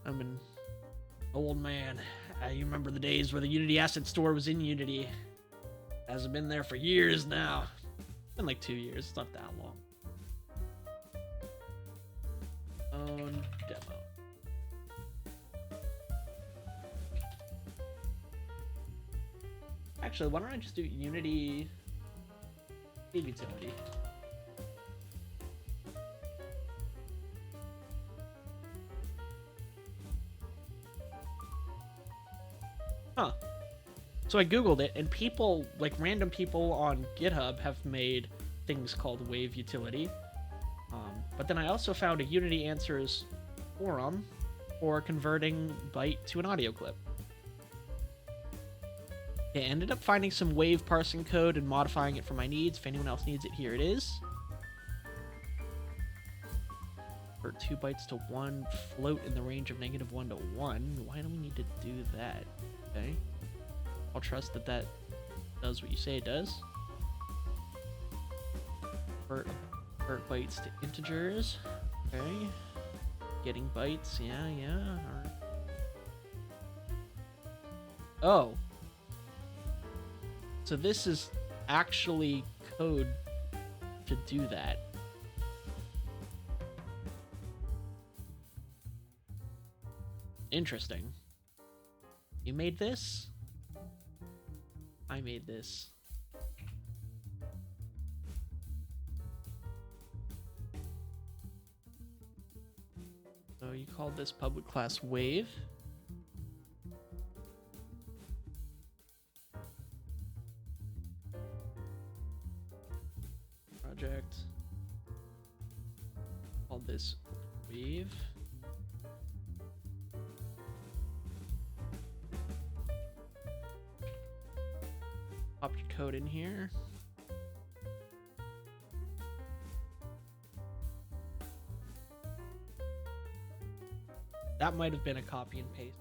I'm an old man. You remember the days where the Unity asset store was in Unity. Hasn't been there for years now. It's been like 2 years. It's not that long. Own demo. Actually, why don't I just do Unity utility? Huh. So I googled it, and people, like random people on GitHub, have made things called Wave Utility. But then I also found a Unity Answers forum for converting byte to an audio clip. I ended up finding some Wave parsing code and modifying it for my needs. If anyone else needs it, here it is. For 2 bytes to 1, float in the range of -1 to 1. Why do we need to do that? Okay. I'll trust that that does what you say it does. Convert bytes to integers. Okay. Getting bytes. Yeah. Alright. Oh. So this is actually code to do that. Interesting. You made this? I made this. So you called this public class Wave. Project. Called this Wave. Pop your code in here. That might have been a copy and paste.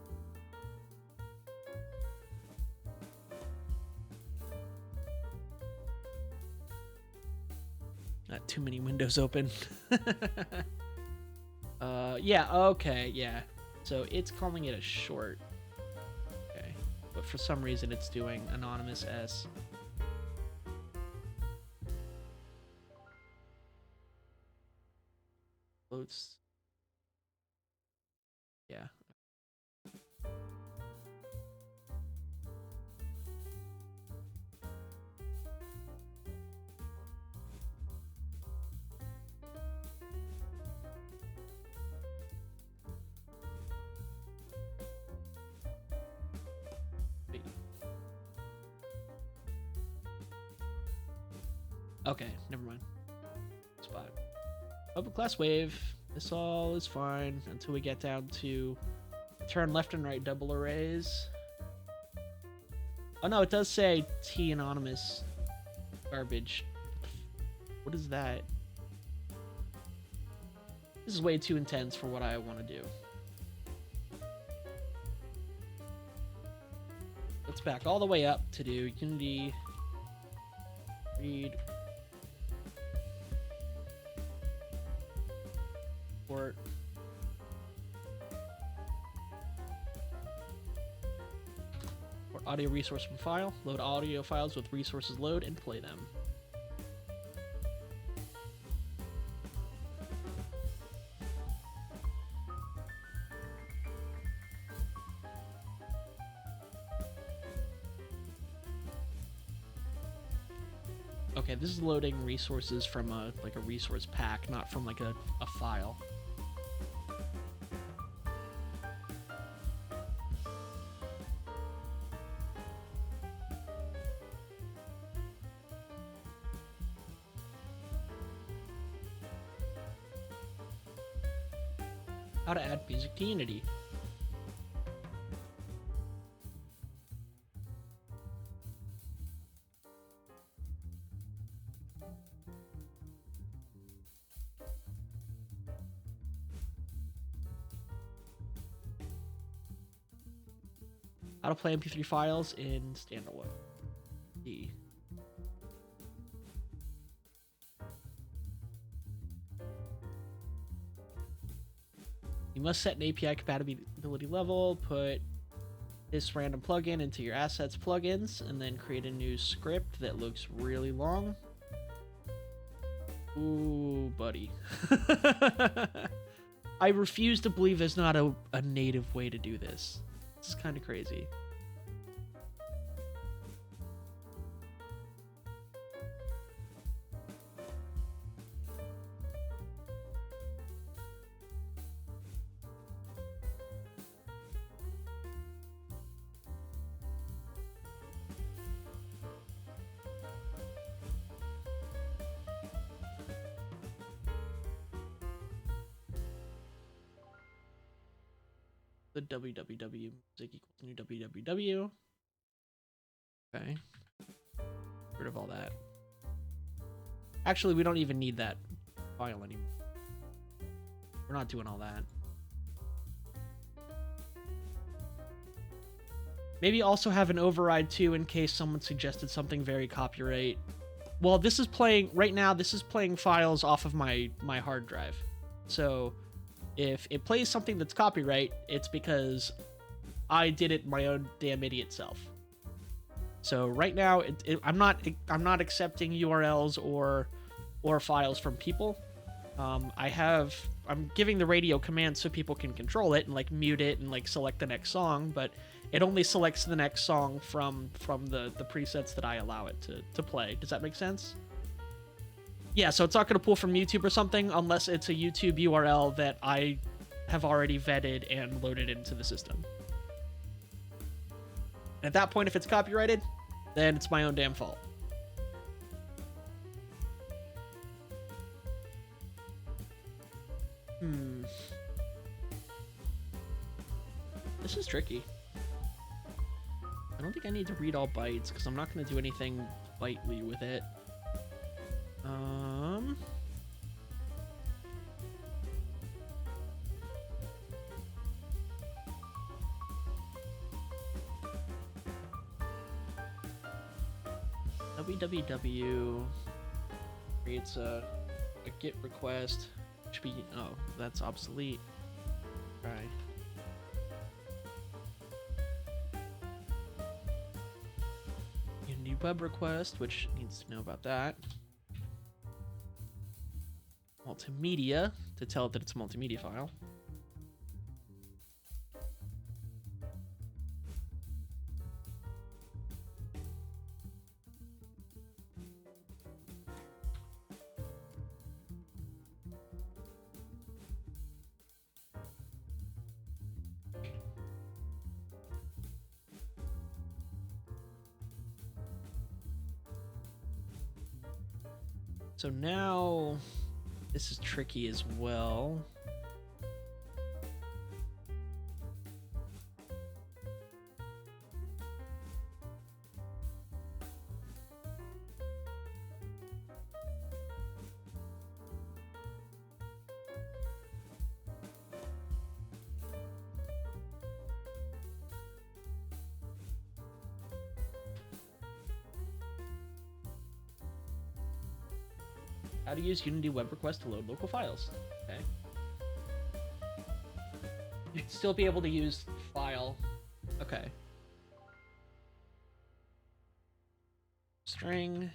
Not too many windows open. Yeah, okay, yeah. So it's calling it a short. Okay. But for some reason it's doing anonymous S. Floats. Yeah. Wait. Okay, never mind. Spot. Public class Wave. This all is fine until we get down to turn left and right double arrays. Oh no, it does say T anonymous garbage. What is that? This is way too intense for what I want to do. Let's back all the way up to do Unity read port audio resource from file, load audio files with resources load, and play them. Okay, this is loading resources from a resource pack, not from like a file. How to add music to Unity. How to play MP3 files in standalone. D. You must set an API compatibility level, put this random plugin into your assets plugins, and then create a new script that looks really long. Ooh, buddy. I refuse to believe there's not a native way to do this. This is kind of crazy. The www music equals new www. Okay. Get rid of all that. Actually, we don't even need that file anymore. We're not doing all that. Maybe also have an override too in case someone suggested something very copyright. Well, this is playing right now. This is playing files off of my hard drive. So if it plays something that's copyright, it's because I did it my own damn idiot self. So right now, I'm not accepting URLs or files from people. I'm giving the radio command so people can control it and like mute it and like select the next song, but it only selects the next song from the presets that I allow it to play. Does that make sense? Yeah, so it's not going to pull from YouTube or something unless it's a YouTube URL that I have already vetted and loaded into the system. At that point, if it's copyrighted, then it's my own damn fault. This is tricky. I don't think I need to read all bytes because I'm not going to do anything bytely with it. www creates a GET request. Should be, oh, that's obsolete. All right. Unity web request, which needs to know about that. Multimedia, to tell it that it's a multimedia file. So now, this is tricky as well. How to use Unity web request to load local files. Okay. You'd still be able to use file. Okay. String.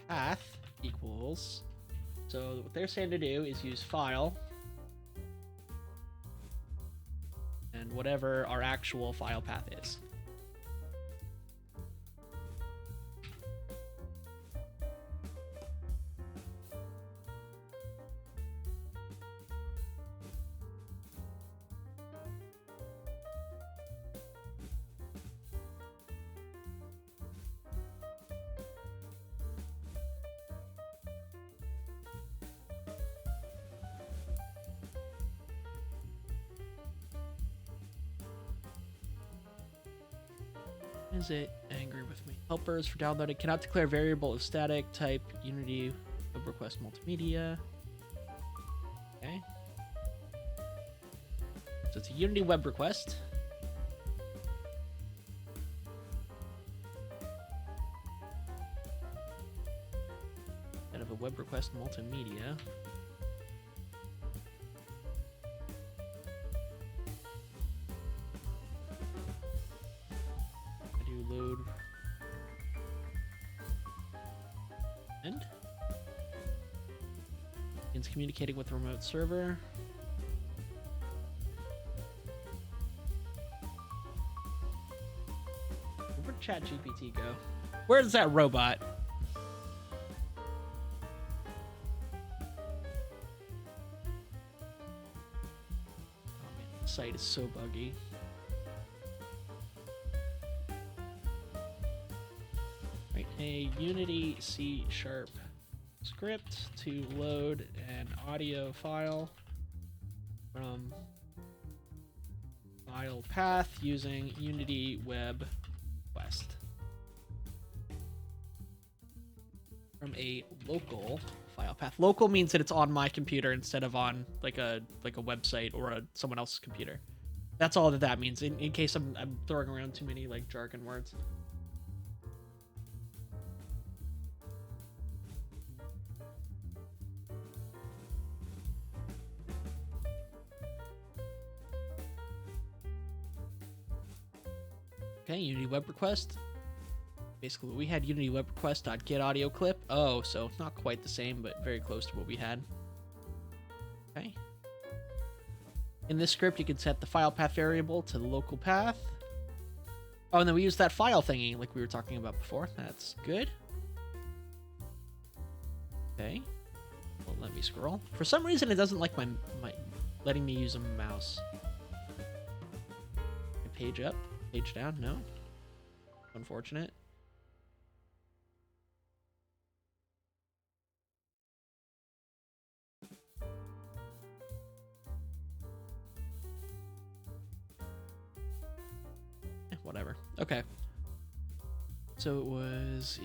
Path equals. So what they're saying to do is use file. And whatever our actual file path is. Is it angry with me? Helpers for downloading cannot declare variable of static type Unity web request multimedia. Okay. So it's a Unity web request. Kind of a web request multimedia. I do load and it's communicating with the remote server. Where'd ChatGPT go? Where's that robot? Oh man, the site is so buggy. Right, a Unity C# script to load an audio file from file path using Unity web request from a local file path. Local means that it's on my computer instead of on like a website or someone else's computer. That's all that means. In case I'm throwing around too many like jargon words. Okay, Unity web request. Basically, we had Unity web request.get audio clip. Oh, so not quite the same, but very close to what we had. Okay. In this script, you can set the file path variable to the local path. Oh, and then we use that file thingy like we were talking about before. That's good. Okay. Well, let me scroll. For some reason, it doesn't like my letting me use a mouse. Page up. Page down? No. Unfortunate. Whatever. Okay. So it was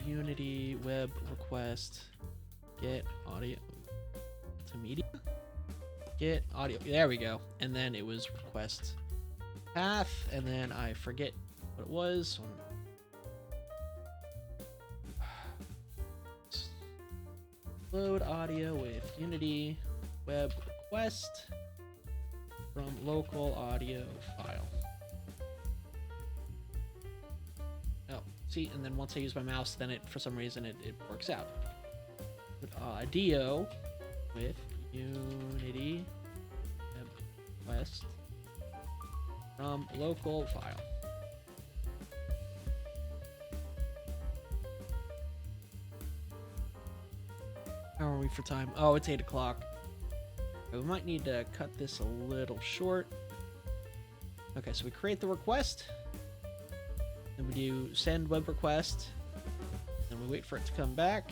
Unity web request get audio to media. Get audio. There we go. And then it was request path, and then I forget what it was. Load audio with Unity web request from local audio file. Oh, see, and then once I use my mouse, then it, for some reason, it works out. But audio with Unity web request from local file. How are we for time? Oh, it's 8 o'clock. We might need to cut this a little short. Okay, so we create the request. Then we do send web request. Then we wait for it to come back.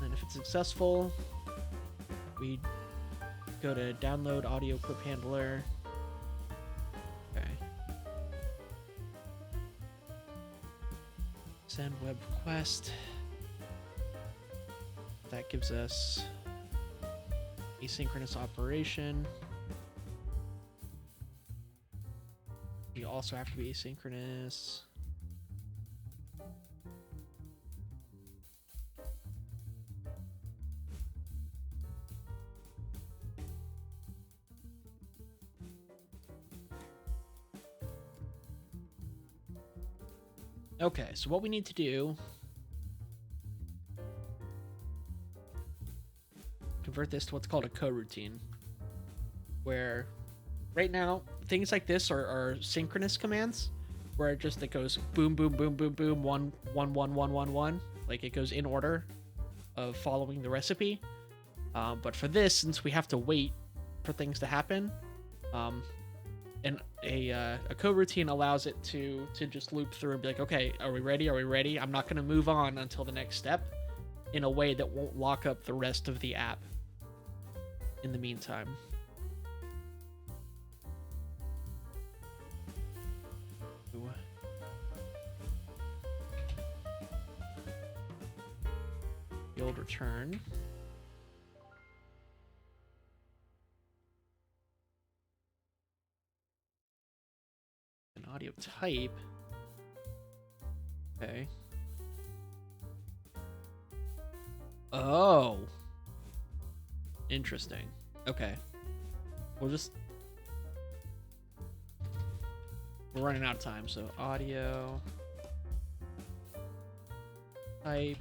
And if it's successful, we go to download audio clip handler. Okay. Send web request. That gives us asynchronous operation. You also have to be asynchronous. Okay, so what we need to do, convert this to what's called a coroutine, where right now things like this are synchronous commands, where it goes boom, boom, boom, boom, boom, 1, 1, 1, 1, 1, 1, like it goes in order of following the recipe. But for this, since we have to wait for things to happen, and a coroutine allows it to just loop through and be like, okay, are we ready? Are we ready? I'm not going to move on until the next step in a way that won't lock up the rest of the app in the meantime. field return. An audio type. Okay. Oh. Interesting. Okay. We're running out of time, so audio type,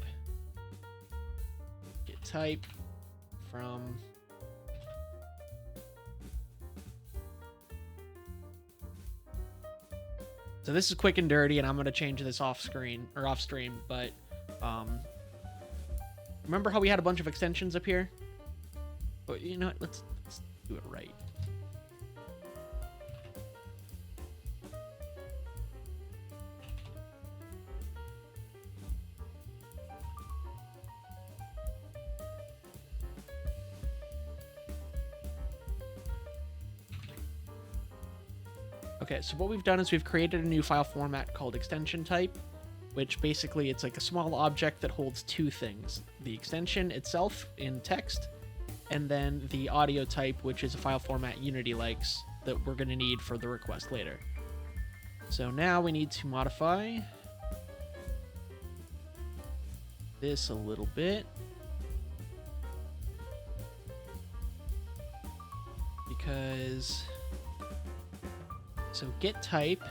get type from so this is quick and dirty, and I'm going to change this off screen or off stream, but remember how we had a bunch of extensions up here? But you know what, let's do it right. Okay, so what we've done is we've created a new file format called extension type, which basically it's like a small object that holds two things: the extension itself in text, and then the audio type, which is a file format Unity likes that we're going to need for the request later. So now we need to modify this a little bit, because so get type,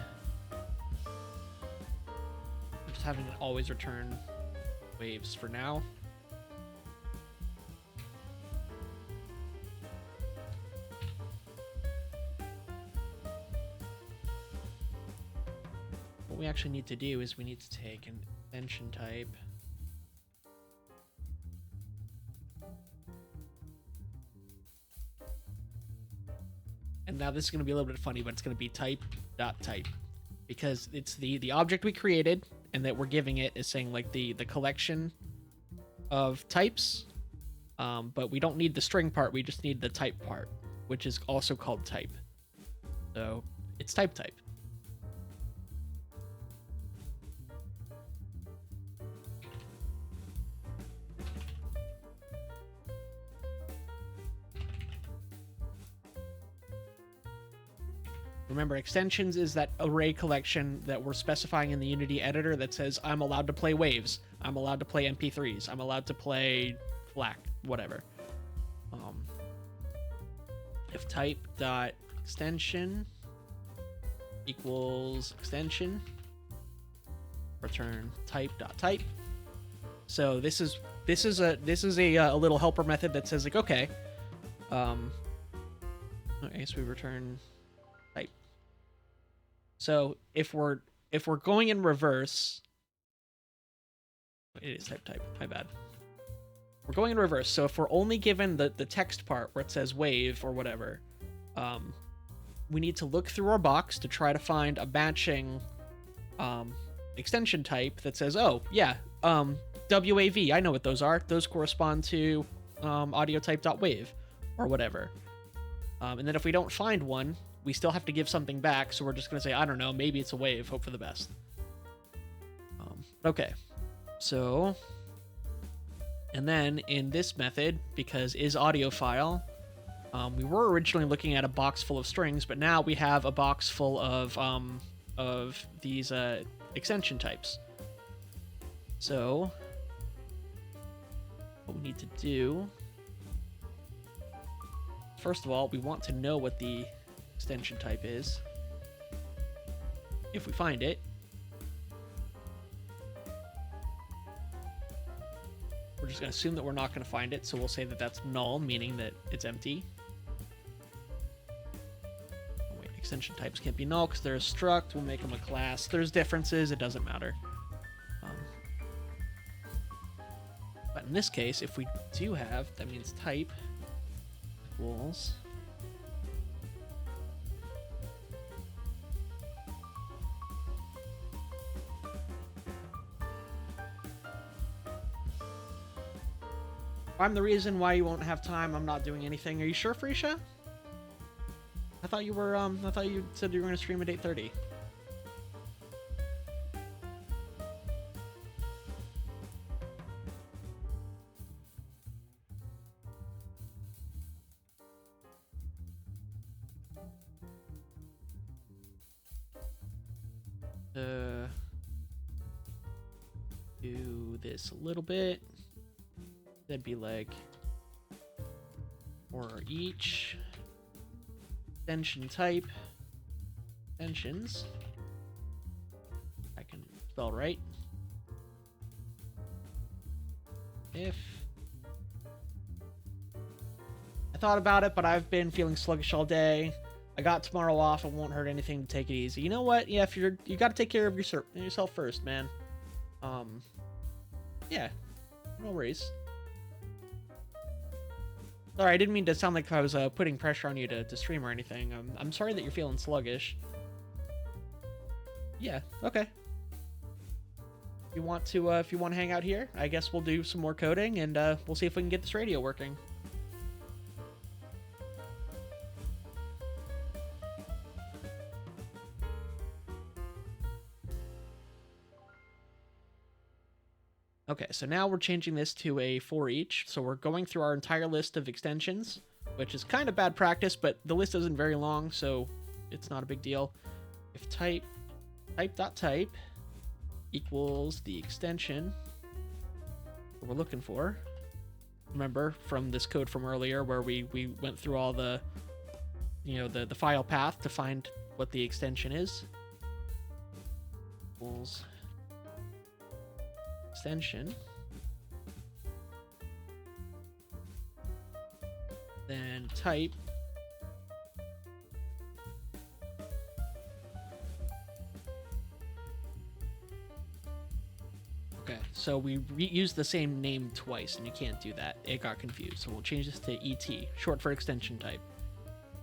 I'm just having it always return waves for now. What we actually need to do is we need to take an extension type, and now this is going to be a little bit funny, but it's going to be type.type, because it's the object we created, and that we're giving it is saying like the collection of types, but we don't need the string part, we just need the type part, which is also called type. So it's type. Remember, extensions is that array collection that we're specifying in the Unity editor that says I'm allowed to play waves, I'm allowed to play MP3s, I'm allowed to play FLAC, whatever. If type dot extension equals extension, return type dot type. So this is a little helper method that says like, okay, okay, so we return type. So if we're going in reverse, it is type, my bad. We're going in reverse. So if we're only given the text part where it says wave or whatever, we need to look through our box to try to find a matching extension type that says, oh yeah, WAV, I know what those are. Those correspond to audio type.wave or whatever. And then if we don't find one, we still have to give something back, so we're just going to say, I don't know, maybe it's a wave, hope for the best. Okay, so, and then in this method, because is audio file, we were originally looking at a box full of strings, but now we have a box full of these extension types. So what we need to do, first of all, we want to know what the extension type is. If we find it, we're just going to assume that we're not going to find it, so we'll say that that's null, meaning that it's empty. Oh, wait, extension types can't be null because they're a struct. We'll make them a class. There's differences. It doesn't matter. But in this case, if we do have, that means type equals I'm the reason why you won't have time. I'm not doing anything. Are you sure, Freesia? I thought you were, I thought you said you were going to stream at 8:30. do this a little bit. That'd be like for each extension type, extensions. I can spell right. If I thought about it, but I've been feeling sluggish all day. I got tomorrow off. It won't hurt anything to take it easy. You know what? Yeah, if you got to take care of yourself first, man. Yeah, no worries. Sorry, I didn't mean to sound like I was putting pressure on you to stream or anything. I'm sorry that you're feeling sluggish. Yeah, okay. If you want to hang out here, I guess we'll do some more coding and we'll see if we can get this radio working. Okay, so now we're changing this to a for each. So we're going through our entire list of extensions, which is kind of bad practice, but the list isn't very long, so it's not a big deal. If type equals the extension that we're looking for. Remember from this code from earlier where we went through all the, the file path to find what the extension is. Equals extension, then type okay, so we used the same name twice and you can't do that. It got confused, so we'll change this to ET, short for extension type.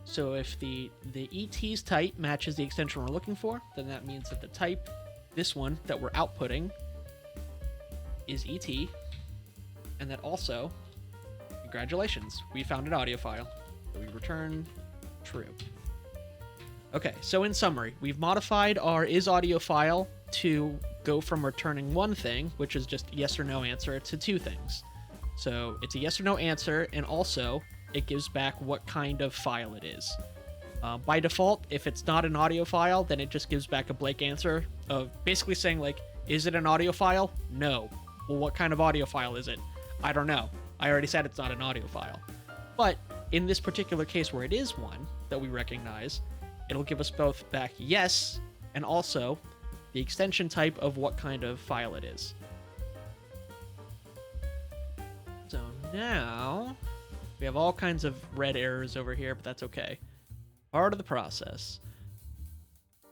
So if the ET's type matches the extension we're looking for, then that means that the type, this one that we're outputting, is ET, and that also, congratulations, we found an audio file. So we return true. Okay, so in summary, we've modified our isAudio file to go from returning one thing, which is just yes or no answer, to two things. So it's a yes or no answer, and also it gives back what kind of file it is. By default, if it's not an audio file, then it just gives back a blank answer of basically saying like, is it an audio file? No. Well, what kind of audio file is it? I don't know. I already said it's not an audio file. But in this particular case where it is one that we recognize, it'll give us both back yes and also the extension type of what kind of file it is. So now we have all kinds of red errors over here, but that's okay. Part of the process.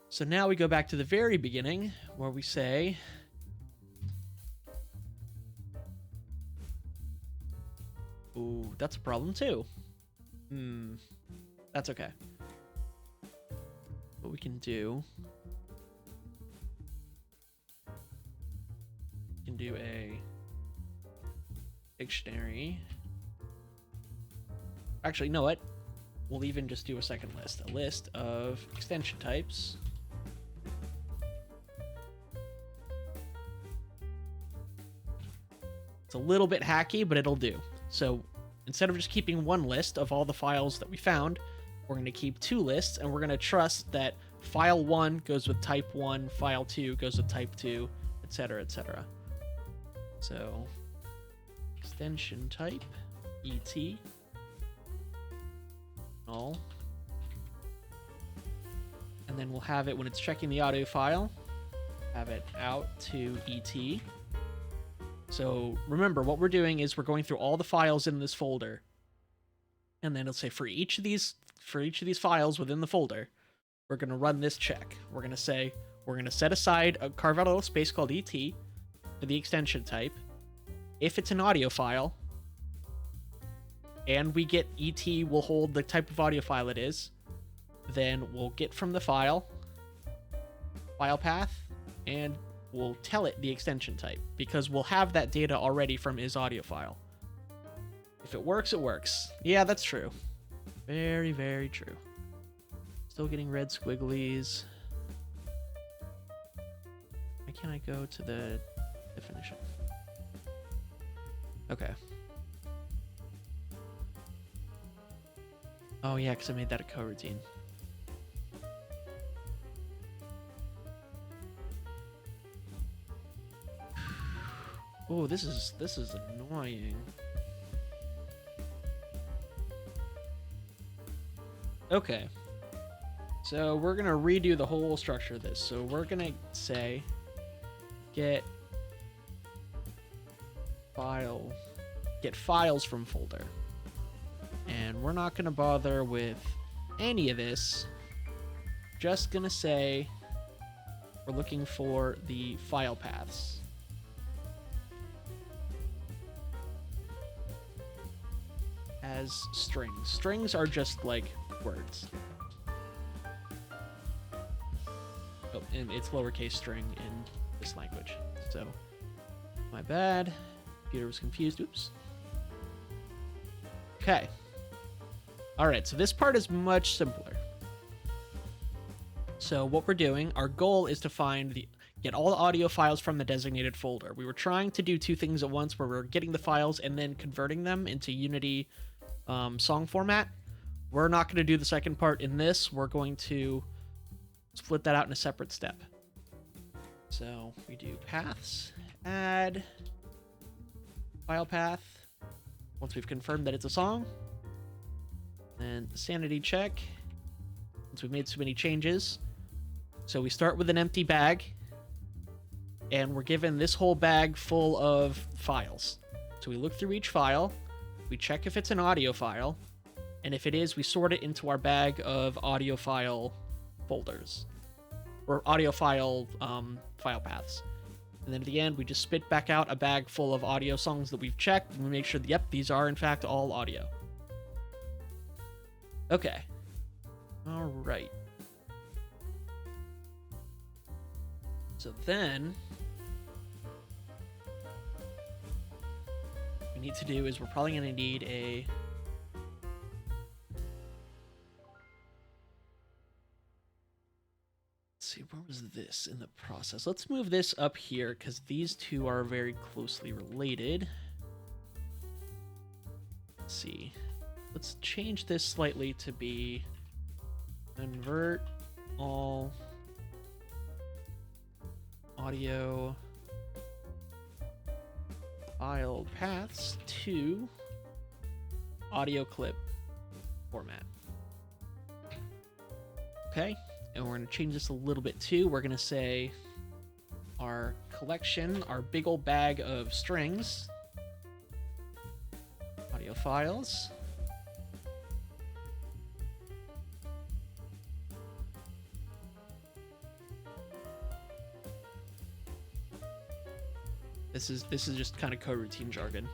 So now we go back to the very beginning where we say ooh, that's a problem too. That's okay. What we can do, we can do a dictionary. Actually, you know what? We'll even just do a second list. A list of extension types. It's a little bit hacky, but it'll do. So instead of just keeping one list of all the files that we found, we're going to keep two lists, and we're going to trust that file 1 goes with type 1, file 2 goes with type 2, etc., etc. So extension type, ET, null, and then we'll have it when it's checking the audio file, have it out to ET. So remember, what we're doing is we're going through all the files in this folder, and then it'll say for each of these files within the folder, we're going to run this check. We're going to say we're going to set aside carve out a little space called ET for the extension type. If it's an audio file, and we get ET will hold the type of audio file it is, then we'll get from the file path, and we'll tell it the extension type, because we'll have that data already from isAudio file. If it works, it works. Yeah, that's true. Very, very true. Still getting red squigglies. Why can't I go to the definition? Okay. Oh yeah, because I made that a coroutine. Oh, this is annoying. Okay. So we're gonna redo the whole structure of this. So we're gonna say get files from folder. And we're not gonna bother with any of this. Just gonna say we're looking for the file paths. As strings. Strings are just like words. Oh, and it's lowercase string in this language. So, my bad. Computer was confused. Oops. Okay. Alright, so this part is much simpler. So what we're doing, our goal is to get all the audio files from the designated folder. We were trying to do two things at once, where we're getting the files and then converting them into Unity song format. We're not going to do the second part in this. We're going to split that out in a separate step. So we do paths, add file path. Once we've confirmed that it's a song, and sanity check. Once we've made so many changes. So we start with an empty bag, and we're given this whole bag full of files. So we look through each file, we check if it's an audio file, and if it is, we sort it into our bag of audio file folders, or audio file file paths. And then at the end, we just spit back out a bag full of audio songs that we've checked, and we make sure that, yep, these are in fact all audio. Okay. All right. So then, what we need to do is we're probably going to need a... Let's see, where was this in the process? Let's move this up here, because these two are very closely related. Let's see. Let's change this slightly to be convert all audio file paths to audio clip format. Okay, and we're going to change this a little bit too. We're going to say our collection, our big old bag of strings, audio files. This is just kind of coroutine jargon.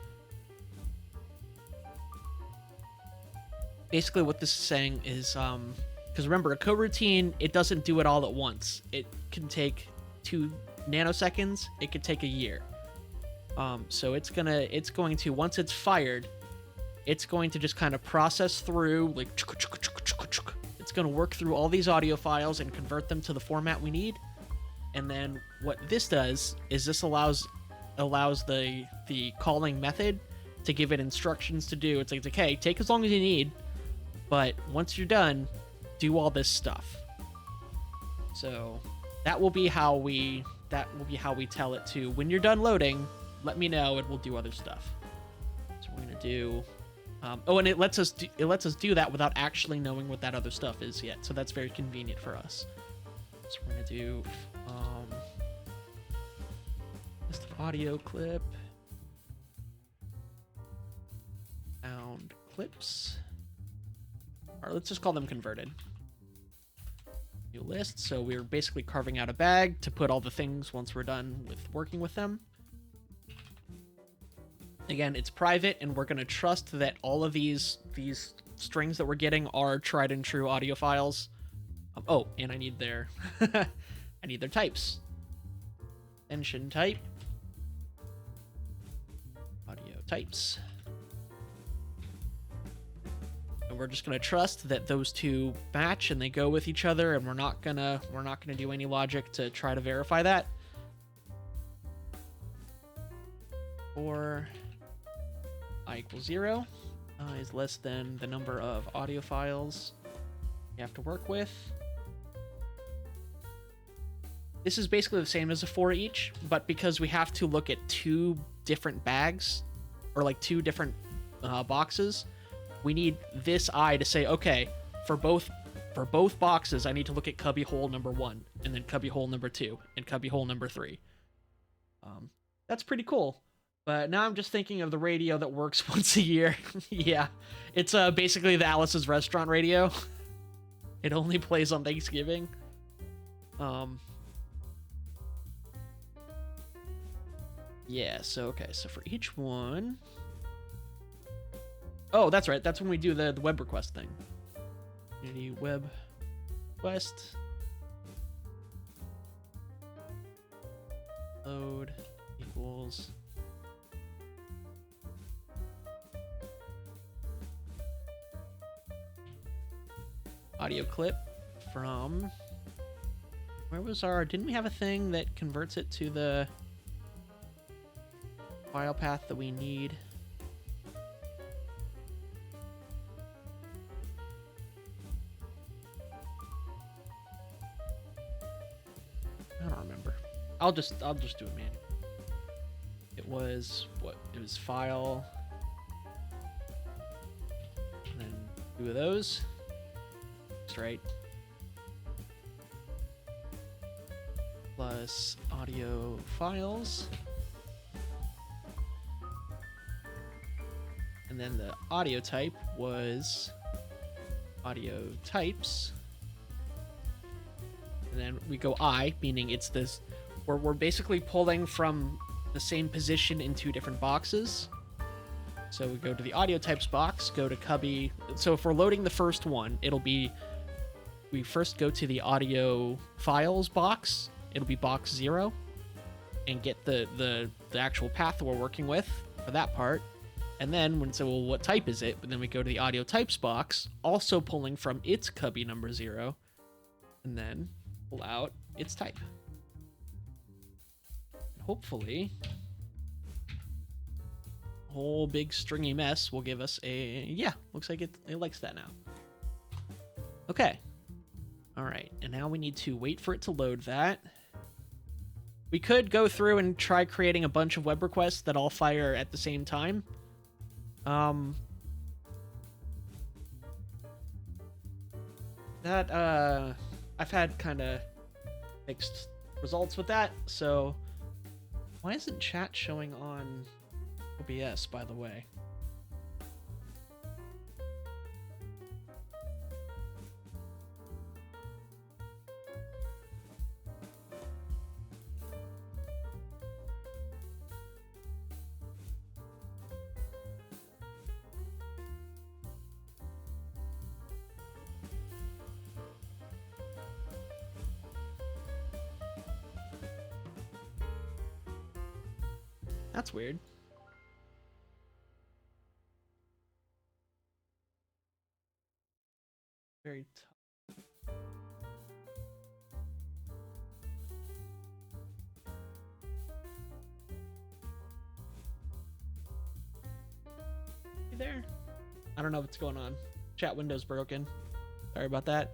Basically what this is saying is, because remember, a coroutine, it doesn't do it all at once. It can take 2 nanoseconds, it could take a year. So it's going to, once it's fired, it's going to just kind of process through, like, it's going to work through all these audio files and convert them to the format we need. And then what this does is this allows the calling method to give it instructions to do. It's like, okay, take as long as you need, but once you're done, do all this stuff. So that will be how we tell it to, when you're done loading, let me know and we'll do other stuff. So we're gonna do and it lets us do that without actually knowing what that other stuff is yet. So that's very convenient for us. So we're gonna do list of audio clip, found clips. All right, let's just call them converted. New list. So we're basically carving out a bag to put all the things once we're done with working with them. Again, it's private, and we're going to trust that all of these strings that we're getting are tried and true audio files. Oh, and I need their I need their types. Extension type. Audio types. And we're just going to trust that those two match and they go with each other, and we're not going to do any logic to try to verify that. Or I = 0 is less than the number of audio files you have to work with. This is basically the same as a for each, but because we have to look at two different bags, or like 2 different boxes, we need this eye to say, okay, for both boxes, I need to look at cubby hole number 1, and then cubby hole number 2, and cubby hole number 3. That's pretty cool. But now I'm just thinking of the radio that works once a year. Yeah, it's basically the Alice's Restaurant radio. It only plays on Thanksgiving. Yeah, so okay, so for each one... Oh, that's right, that's when we do the web request thing. Community web request. Load equals... audio clip from... Where was our... Didn't we have a thing that converts it to the file path that we need? I don't remember. I'll just do it manually. It was what? It was file. And then 2 of those. That's right. Plus audio files. And then the audio type was audio types. And then we go I, meaning it's this, where we're basically pulling from the same position in 2 different boxes. So we go to the audio types box, go to cubby. So if we're loading the first one, it'll be, we first go to the audio files box. It'll be box 0, and get the actual path we're working with for that part. And then when, so well, what type is it? But then we go to the audio types box, also pulling from its cubby number 0, and then pull out its type. And hopefully, a whole big stringy mess will give us a, yeah, looks like it likes that now. Okay. All right, and now we need to wait for it to load that. We could go through and try creating a bunch of web requests that all fire at the same time. I've had kind of mixed results with that, so why isn't chat showing on OBS, by the way? That's weird. Very tough. You there? I don't know what's going on. Chat window's broken. Sorry about that.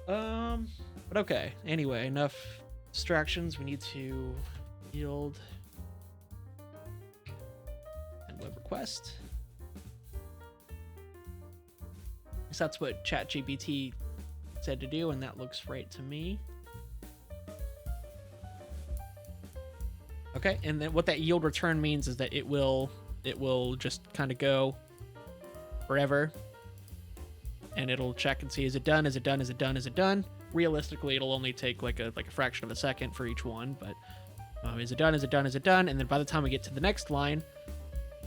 But okay. Anyway, enough distractions. We need to yield and web request. So that's what ChatGPT said to do, and that looks right to me. Okay, and then what that yield return means is that it will just kind of go forever, and it'll check and see, is it done, is it done, is it done, is it done. Realistically, it'll only take like a fraction of a second for each one, but is it done, is it done, is it done? And then by the time we get to the next line,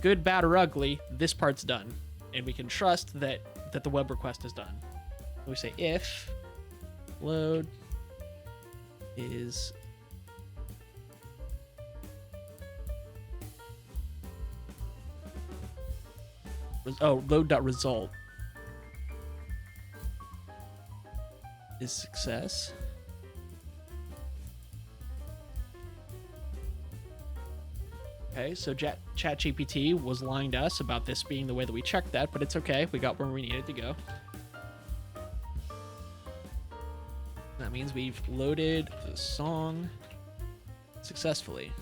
good, bad, or ugly, this part's done, and we can trust that the web request is done. We say if load is load.result is success. Okay, so ChatGPT was lying to us about this being the way that we checked that, but it's okay. We got where we needed to go. That means we've loaded the song successfully.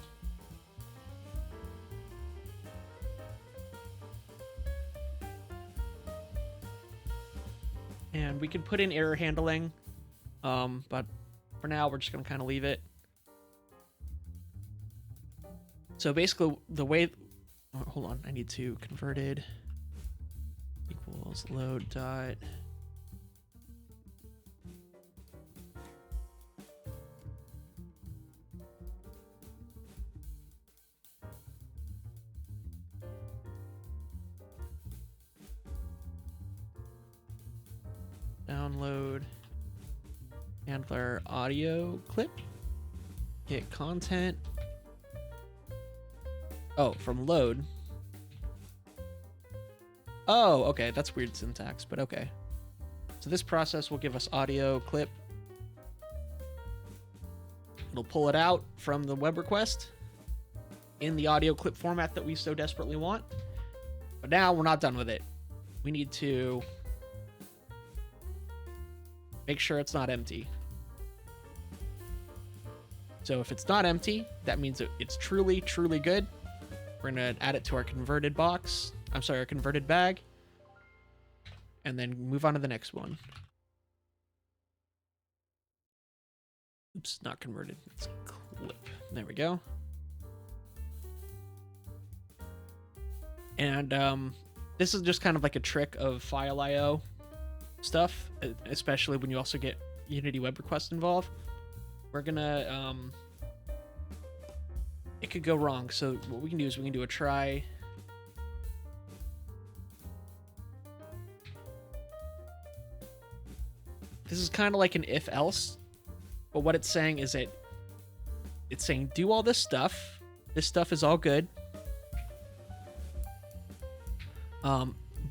And we can put in error handling, but for now we're just gonna kind of leave it. So basically the way, oh, hold on, I need to converted equals load dot download handler audio clip, get content. Oh, from load. Oh, okay, that's weird syntax, but okay. So this process will give us audio clip. It'll pull it out from the web request in the audio clip format that we so desperately want. But now we're not done with it. We need to make sure it's not empty. So if it's not empty, that means it's truly, truly good. We're gonna add it to our converted box. I'm sorry, our converted bag. And then move on to the next one. Oops, not converted. It's clip. There we go. And this is just kind of like a trick of file IO stuff, especially when you also get Unity web requests involved. We're gonna it could go wrong, so what we can do is we can do a try. This is kind of like an if else, but what it's saying is that it's saying do all this stuff. This stuff is all good.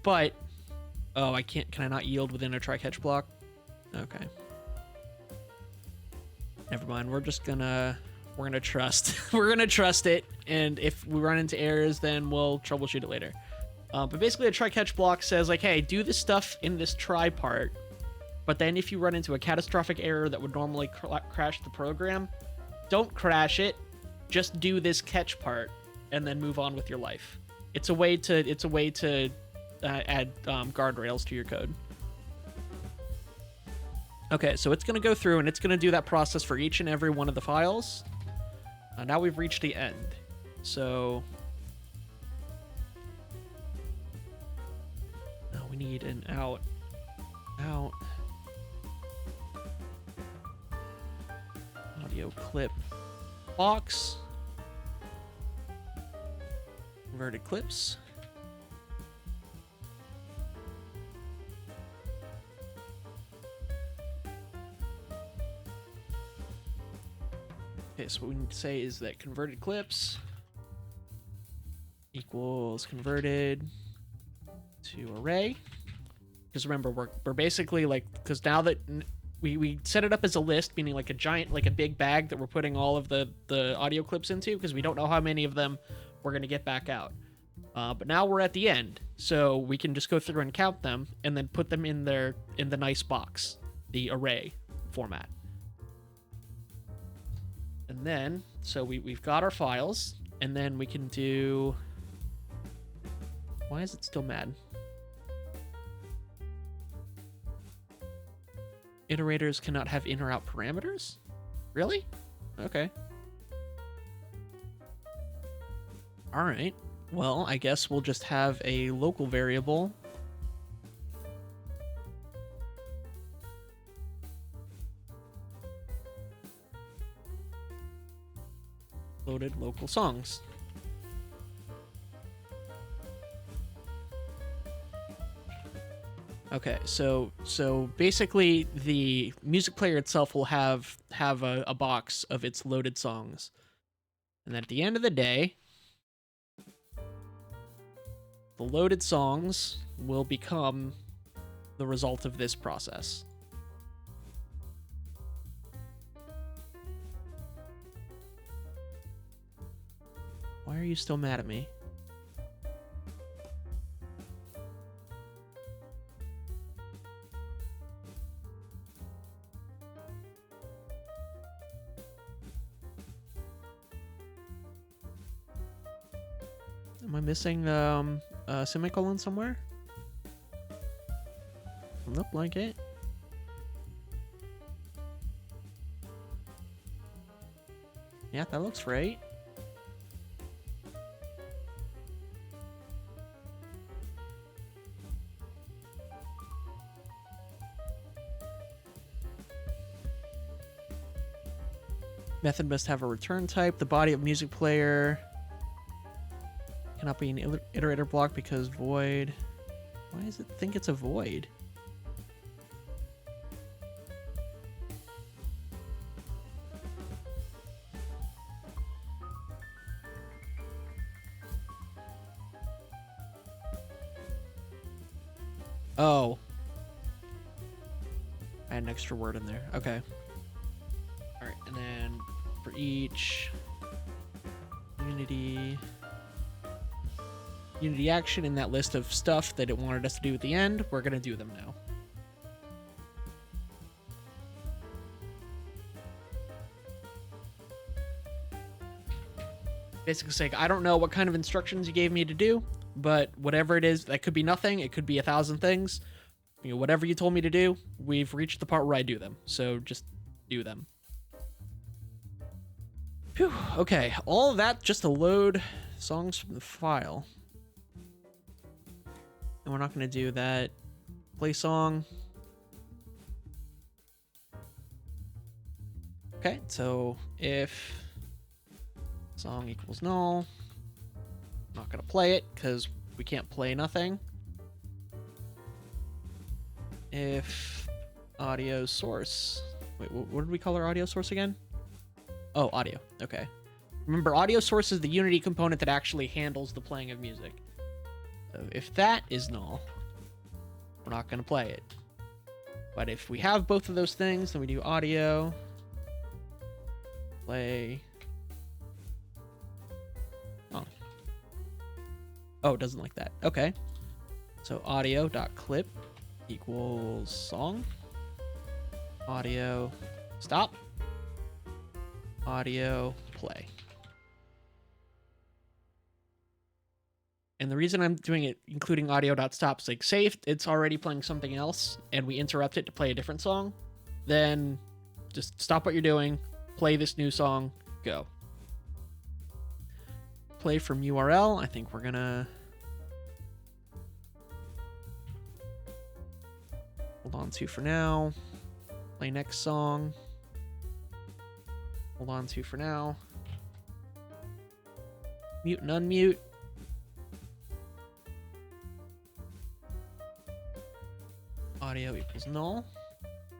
But oh, I can't. Can I not yield within a try catch block? Okay. Never mind. We're gonna trust. We're gonna trust it, and if we run into errors, then we'll troubleshoot it later. But basically, a try catch block says like, hey, do this stuff in this try part. But then if you run into a catastrophic error that would normally crash the program, don't crash it. Just do this catch part, and then move on with your life. It's a way to add guardrails to your code. Okay, so it's going to go through and it's going to do that process for each and every one of the files. Now we've reached the end. So now we need an out audio clip box, converted clips. Okay, so what we need to say is that converted clips equals converted to array. Because remember, we're basically like, because now that we set it up as a list, meaning like a giant, like a big bag that we're putting all of the audio clips into, because we don't know how many of them we're going to get back out. But now we're at the end, so we can just go through and count them and then put them in the nice box, the array format. And then, so we've got our files, and then we can do... Why is it still mad? Iterators cannot have in or out parameters? Really? Okay. Alright. Well, I guess we'll just have a local variable. Loaded local songs. Okay, so basically the music player itself will have a box of its loaded songs. And then at the end of the day, the loaded songs will become the result of this process. Why are you still mad at me? Am I missing a semicolon somewhere? Look like it. Yeah, that looks right. Method must have a return type. The body of music player cannot be an iterator block because void. Why does it think it's a void? Oh. I had an extra word in there. Okay. All right, and then for each Unity action in that list of stuff that it wanted us to do at the end, we're going to do them now. Basically saying, I don't know what kind of instructions you gave me to do, but whatever it is, that could be nothing. It could be 1,000 things. You know, whatever you told me to do, we've reached the part where I do them. So just do them. Whew, okay, all of that just to load songs from the file. And we're not going to do that. Play song. Okay, so if song equals null, I'm not going to play it because we can't play nothing. If audio source, wait, what did we call our audio source again? Oh, audio. Okay. Remember, audio source is the Unity component that actually handles the playing of music. So if that is null, we're not going to play it. But if we have both of those things, then we do audio, play. Oh, it doesn't like that. Okay. So audio.clip equals song. Audio stop. Audio play. And the reason I'm doing it including audio.stop is like, say if it's already playing something else and we interrupt it to play a different song, then just stop what you're doing, play this new song, go. Play from URL. I think we're gonna hold on to for now. Play next song. Hold on to for now. Mute and unmute. Audio equals null,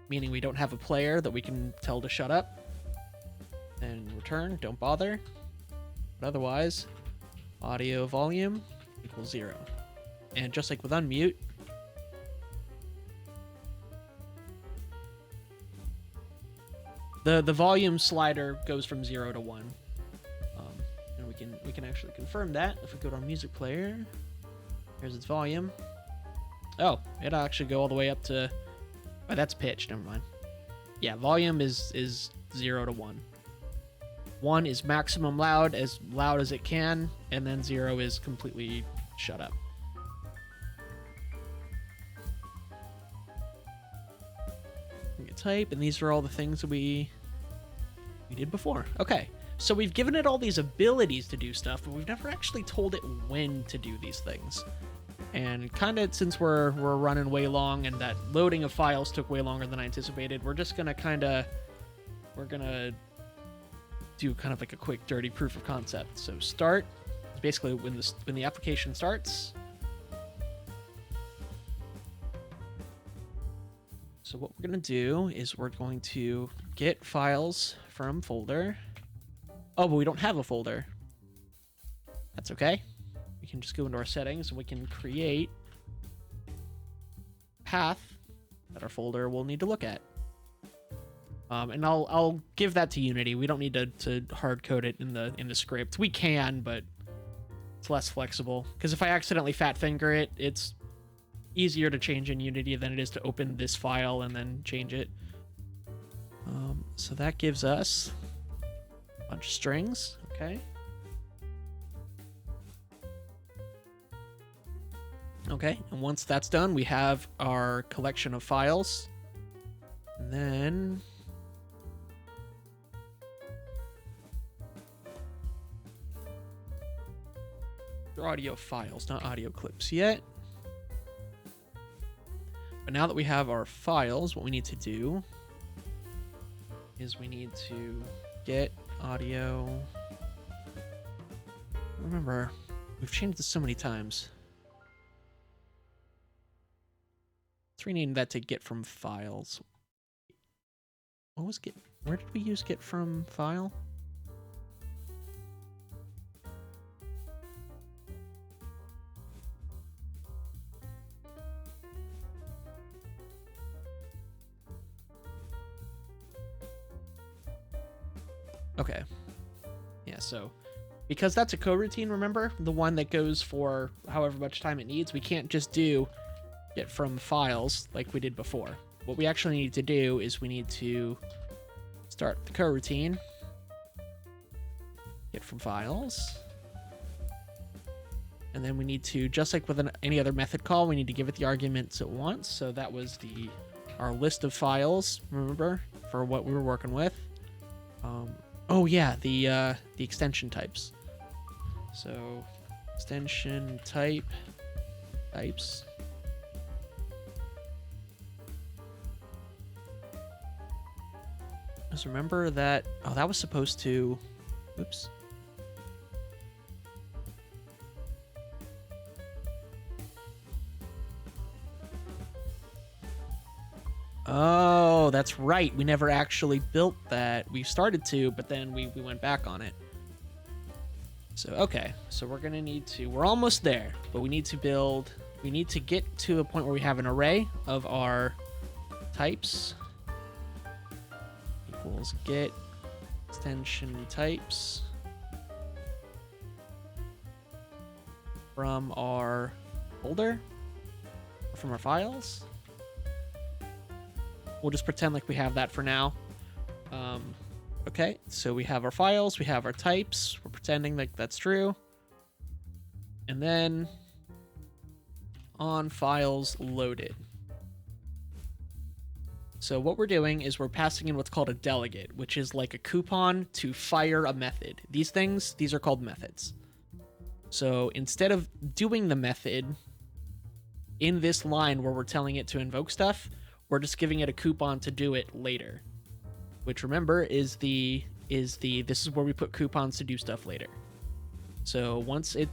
meaning we don't have a player that we can tell to shut up. And return, don't bother. But otherwise, audio volume equals 0. And just like with unmute, the volume slider goes from 0 to 1. And we can actually confirm that if we go to our music player. Here's its volume. Oh, it'll actually go all the way up to... Oh, that's pitch. Never mind. Yeah, volume is 0 to 1. 1 is maximum loud as it can, and then 0 is completely shut up. We can type, and these are all the things that we did before. Okay, so we've given it all these abilities to do stuff, but we've never actually told it when to do these things. And kind of, since we're running way long and that loading of files took way longer than I anticipated, we're just gonna do kind of like a quick dirty proof of concept. So start is basically when the application starts. So what we're gonna do is we're going to get files from folder. Oh, but we don't have a folder. That's okay. We can just go into our settings and we can create a path that our folder will need to look at. And I'll give that to Unity. We don't need to hard code it in the script. We can, but it's less flexible. Because if I accidentally fat finger it, it's easier to change in Unity than it is to open this file and then change it. So that gives us a bunch of strings. Okay. Okay, and once that's done, we have our collection of files. And then They're audio files, not audio clips yet. But now that we have our files, what we need to do is we need to get audio. Remember, we've changed this so many times. Let's rename that to get from files. What was get? Where did we use get from file? Okay. Yeah, so because that's a coroutine, remember? The one that goes for however much time it needs, we can't just do get from files like we did before. What we actually need to do is we need to start the coroutine, get from files, and then we need to, just like with any other method call, we need to give it the arguments it wants. So that was our list of files, remember, for what we were working with. Oh yeah, the extension types. So extension types. Just remember that. Oh, that was supposed to. Oops. Oh, that's right. We never actually built that. We started to, but then we went back on it. So, okay. So we're going to need to... We're almost there, but we need to build... We need to get to a point where we have an array of our types. Equals get extension types from our folder, from our files. We'll just pretend like we have that for now. Okay, so we have our files, we have our types. We're pretending like that's true. And then on files loaded. So what we're doing is we're passing in what's called a delegate, which is like a coupon to fire a method. These are called methods. So instead of doing the method in this line where we're telling it to invoke stuff, we're just giving it a coupon to do it later. Which, remember, is this is where we put coupons to do stuff later. So once it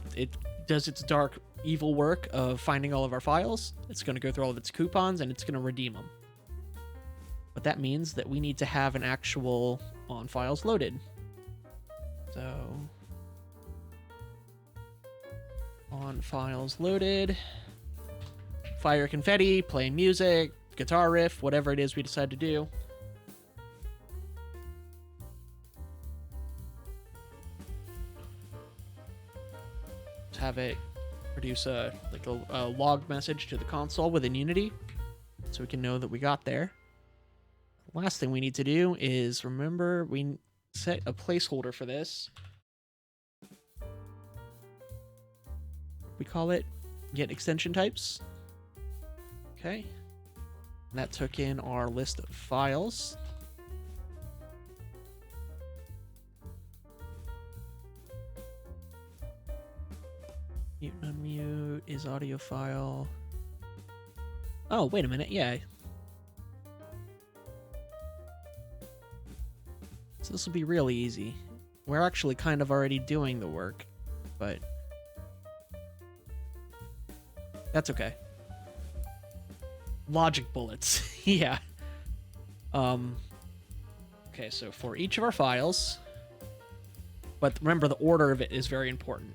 does its dark, evil work of finding all of our files, it's going to go through all of its coupons and it's going to redeem them. But that means that we need to have an actual on files loaded. So on files loaded, fire confetti, play music, guitar riff, whatever it is we decide to do. Have it produce a log message to the console within Unity so we can know that we got there. Last thing we need to do is, remember, we set a placeholder for this. We call it get extension types. Okay. And that took in our list of files. Mute and unmute is audio file. Oh, wait a minute. Yeah. So this will be really easy. We're actually kind of already doing the work, but that's okay. Logic bullets. Yeah. Okay, so for each of our files, but remember the order of it is very important.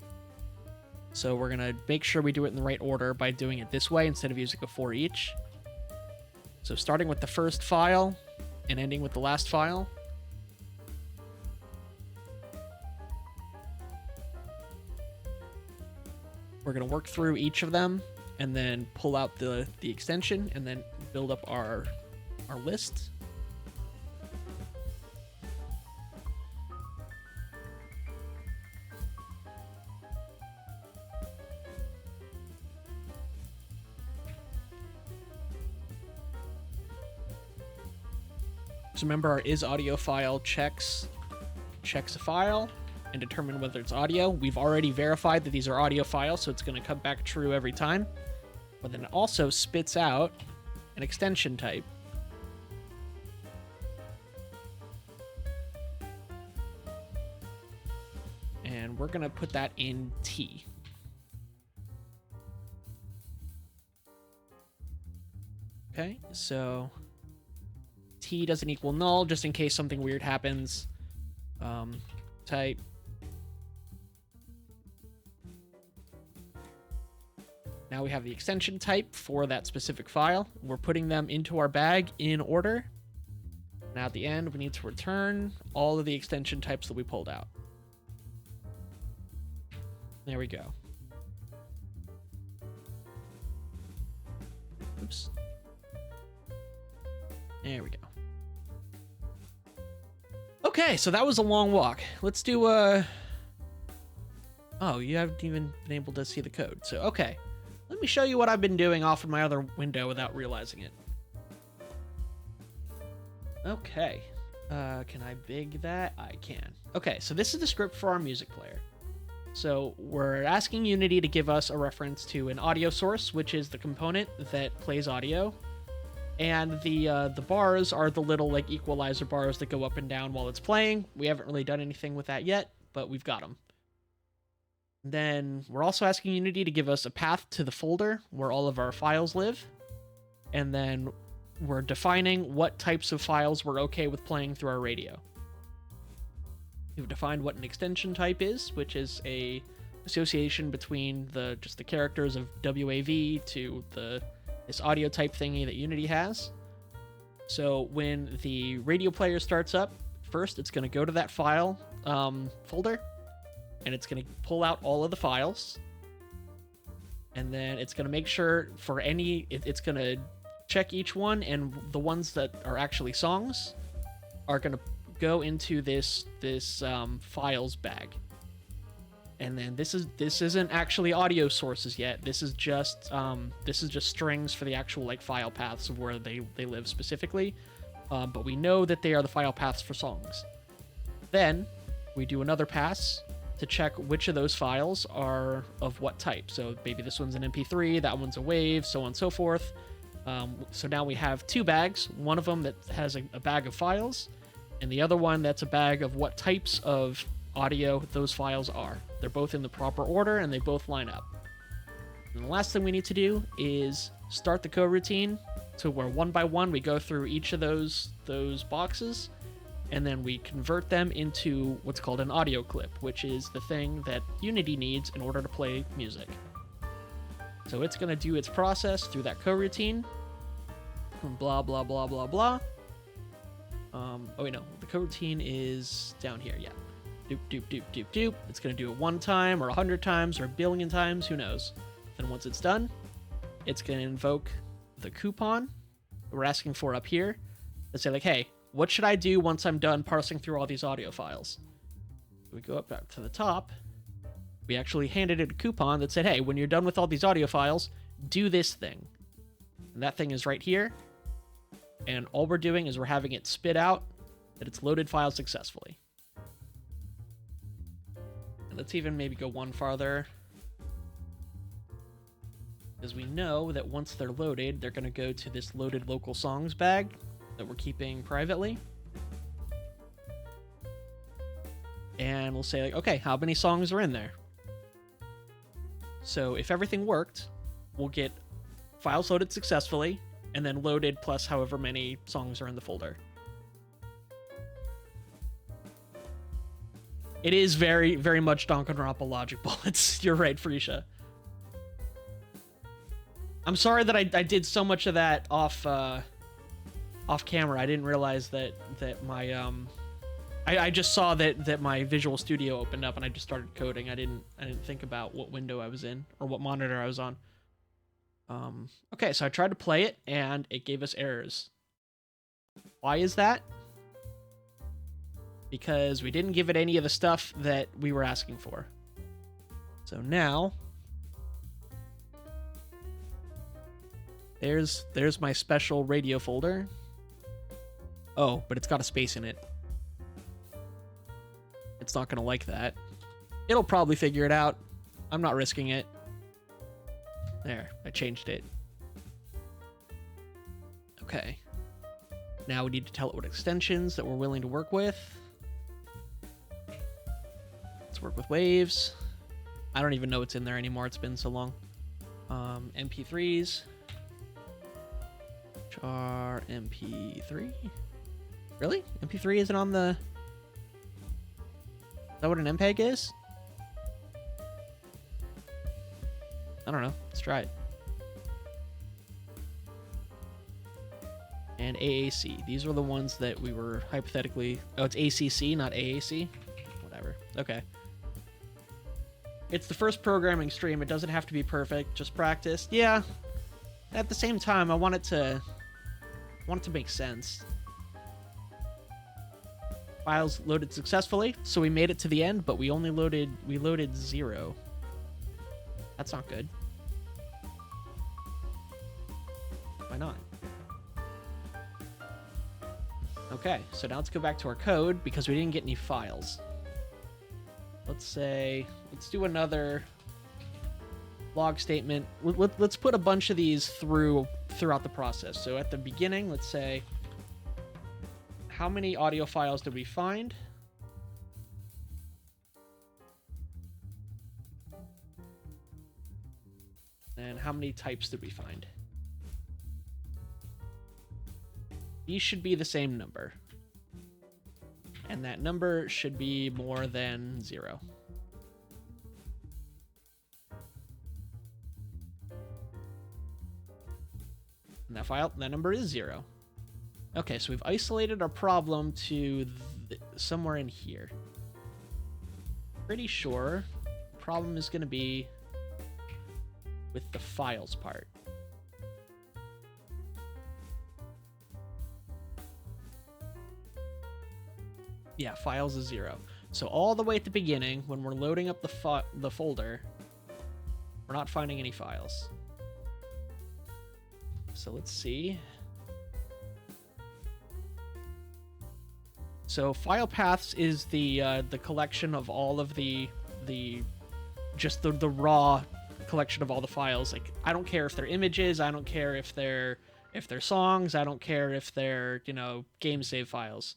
So we're going to make sure we do it in the right order by doing it this way instead of using a for each. So starting with the first file and ending with the last file. We're going to work through each of them and then pull out the extension and then build up our list. So remember, our is audio file checks a file, and determine whether it's audio. We've already verified that these are audio files, so it's going to come back true every time. But then it also spits out an extension type. And we're going to put that in T. Okay, so T doesn't equal null, just in case something weird happens. Type. Now we have the extension type for that specific file. We're putting them into our bag in order. Now at the end, we need to return all of the extension types that we pulled out. There we go. Oops. There we go. Okay, so that was a long walk. Let's do Oh, you haven't even been able to see the code. So, okay. Let me show you what I've been doing off of my other window without realizing it. Okay. Can I big that? I can. Okay, so this is the script for our music player. So we're asking Unity to give us a reference to an audio source, which is the component that plays audio. And the bars are the little like equalizer bars that go up and down while it's playing. We haven't really done anything with that yet, but we've got them. Then we're also asking Unity to give us a path to the folder where all of our files live. And then we're defining what types of files we're okay with playing through our radio. We've defined what an extension type is, which is a association between just the characters of WAV to this audio type thingy that Unity has. So when the radio player starts up, first it's going to go to that file folder, and it's going to pull out all of the files. And then it's going to make sure for it's going to check each one, and the ones that are actually songs are going to go into this files bag. And then this isn't actually audio sources yet. This is just strings for the actual like file paths of where they live specifically. But we know that they are the file paths for songs. Then we do another pass to check which of those files are of what type. So maybe this one's an MP3, that one's a WAV, so on and so forth. So now we have two bags. One of them that has a bag of files, and the other one that's a bag of what types of audio those files are. They're both in the proper order, and they both line up. And the last thing we need to do is start the coroutine to where one by one we go through each of those boxes, and then we convert them into what's called an audio clip, which is the thing that Unity needs in order to play music. So it's going to do its process through that coroutine. Blah, blah, blah, blah, blah. Oh, wait, no. The coroutine is down here, yeah. Doop, doop, doop, doop, doop. It's going to do it 1 time or 100 times or 1 billion times, who knows. Then once it's done, it's going to invoke the coupon that we're asking for up here and say, like, hey, what should I do once I'm done parsing through all these audio files? We go up back to the top. We actually handed it a coupon that said, hey, when you're done with all these audio files, do this thing. And that thing is right here. And all we're doing is we're having it spit out that it's loaded files successfully. And let's even maybe go one farther. Because we know that once they're loaded, they're going to go to this loaded local songs bag that we're keeping privately. And we'll say, like, okay, how many songs are in there? So if everything worked, we'll get files loaded successfully, and then loaded plus however many songs are in the folder. It is very, very much Danganronpa logic bullets. You're right, Freesia. I'm sorry that I did so much of that off camera. I didn't realize that my I just saw that my Visual Studio opened up and I just started coding. I didn't think about what window I was in or what monitor I was on. Okay, so I tried to play it and it gave us errors. Why is that? Because we didn't give it any of the stuff that we were asking for. So now there's my special radio folder. Oh, but it's got a space in it. It's not gonna like that. It'll probably figure it out. I'm not risking it. There, I changed it. Okay. Now we need to tell it what extensions that we're willing to work with. Let's work with waves. I don't even know what's in there anymore. It's been so long. MP3s. Char MP3. Really? MP3 isn't on the... Is that what an MPEG is? I don't know. Let's try it. And AAC. These were the ones that we were hypothetically... Oh, it's ACC, not AAC? Whatever. Okay. It's the first programming stream. It doesn't have to be perfect. Just practice. Yeah. At the same time, I want it to make sense. Files loaded successfully, so we made it to the end, but we loaded 0. That's not good. Why not? Okay, so now let's go back to our code because we didn't get any files. Let's do another log statement. Let's put a bunch of these throughout the process. So at the beginning, let's say, how many audio files did we find? And how many types did we find? These should be the same number. And that number should be more than 0. And that number is 0. Okay, so we've isolated our problem to somewhere in here. Pretty sure the problem is going to be with the files part. Yeah, files is 0. So all the way at the beginning, when we're loading up the folder, we're not finding any files. So let's see. So file paths is the collection of all of the raw collection of all the files. Like, I don't care if they're images, I don't care if they're songs, I don't care if they're, game save files.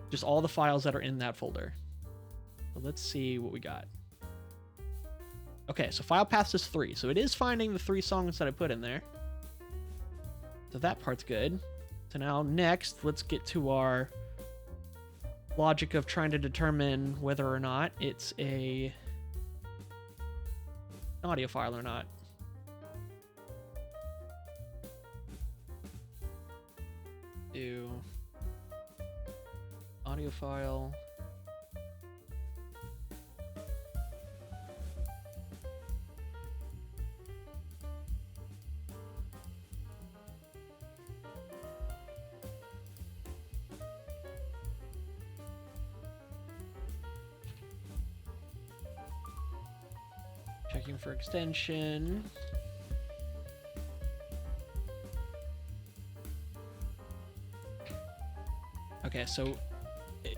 Just all the files that are in that folder. So let's see what we got. Okay, so file paths is 3. So it is finding the 3 songs that I put in there. So that part's good. So now next, let's get to our logic of trying to determine whether or not it's an audio file or not. Do audio file. Checking for extension. Okay, so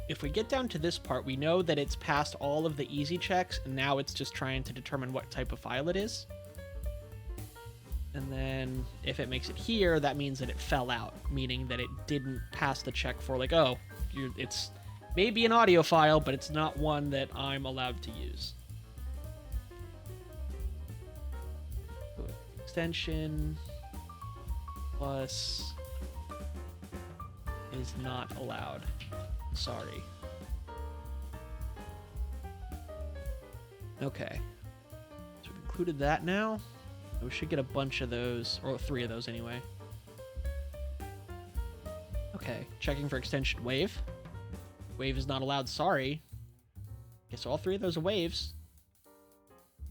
if we get down to this part, we know that it's passed all of the easy checks, and now it's just trying to determine what type of file it is. And then if it makes it here, that means that it fell out, meaning that it didn't pass the check for, like, oh, it's maybe an audio file, but it's not one that I'm allowed to use. Extension plus is not allowed. Sorry. Okay. So we've included that now. We should get a bunch of those, or 3 of those anyway. Okay, checking for extension wave. Wave is not allowed, sorry. Okay, so all 3 of those are waves,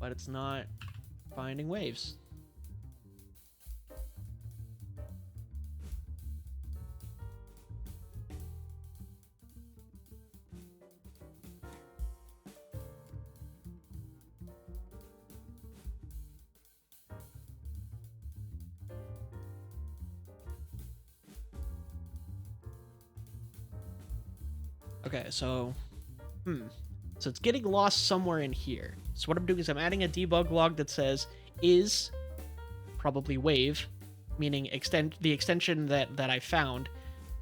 but it's not finding waves. Okay, so, so it's getting lost somewhere in here. So what I'm doing is I'm adding a debug log that says is, probably wave, meaning the extension that I found,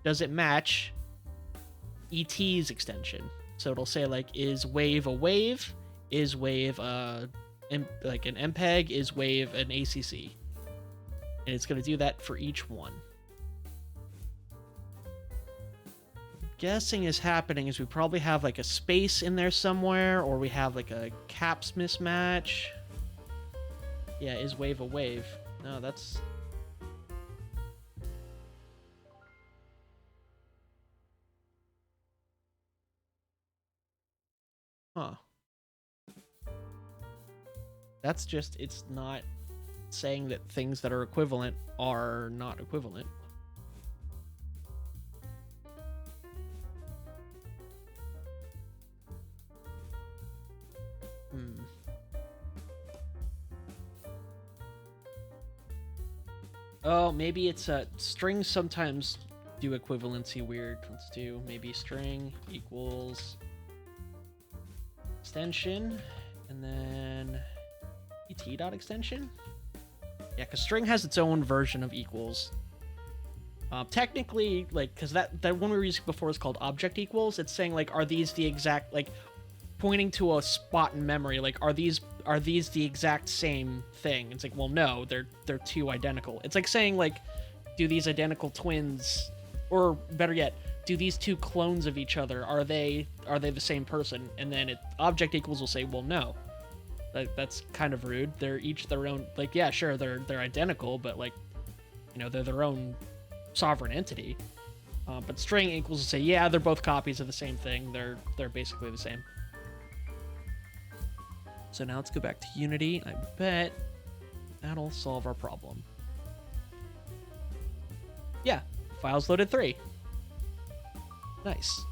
does it match ET's extension? So it'll say like, is wave a wave? Is wave like an MPEG? Is wave an ACC? And it's going to do that for each one. Guessing is happening is we probably have like a space in there somewhere, or we have like a caps mismatch. Yeah, is wave a wave? No, that's... Huh. That's just, it's not saying that things that are equivalent are not equivalent. Oh, maybe it's strings sometimes do equivalency weird. Let's do maybe string equals extension and then et dot extension. Yeah, because string has its own version of equals. Technically, like, because that one we were using before is called object equals. It's saying like, are these the exact, like, pointing to a spot in memory, like, are these the exact same thing? It's like, well, no, they're two identical. It's like saying like, do these identical twins, or better yet, do these two clones of each other, are they the same person? And then object equals will say, well, no. That's kind of rude. They're each their own, like, yeah, sure, they're identical, but like, you know, they're their own sovereign entity. But string equals will say, yeah, they're both copies of the same thing. They're basically the same. So now let's go back to Unity. I bet that'll solve our problem. Yeah, files loaded 3. Nice.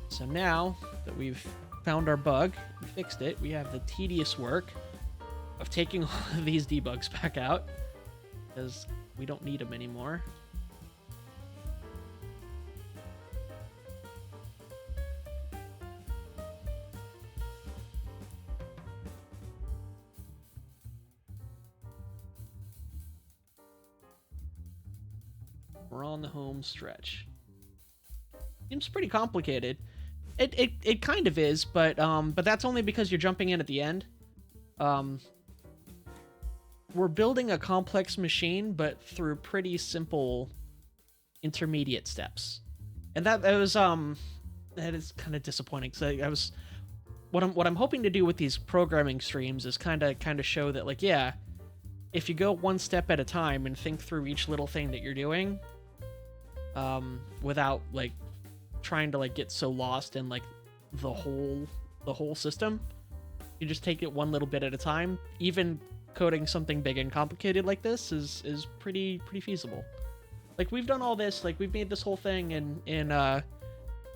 So now that we've found our bug and fixed it, we have the tedious work of taking all of these debugs back out, because we don't need them anymore. We're on the home stretch. Seems pretty complicated. It kind of is, but that's only because you're jumping in at the end. We're building a complex machine, but through pretty simple intermediate steps, and that is kind of disappointing. So I was what I'm hoping to do with these programming streams is kind of show that, like, yeah, if you go one step at a time and think through each little thing that you're doing, without like trying to like get so lost in like the whole system, you just take it one little bit at a time. Even coding something big and complicated like this is pretty feasible. Like, we've done all this, like, we've made this whole thing in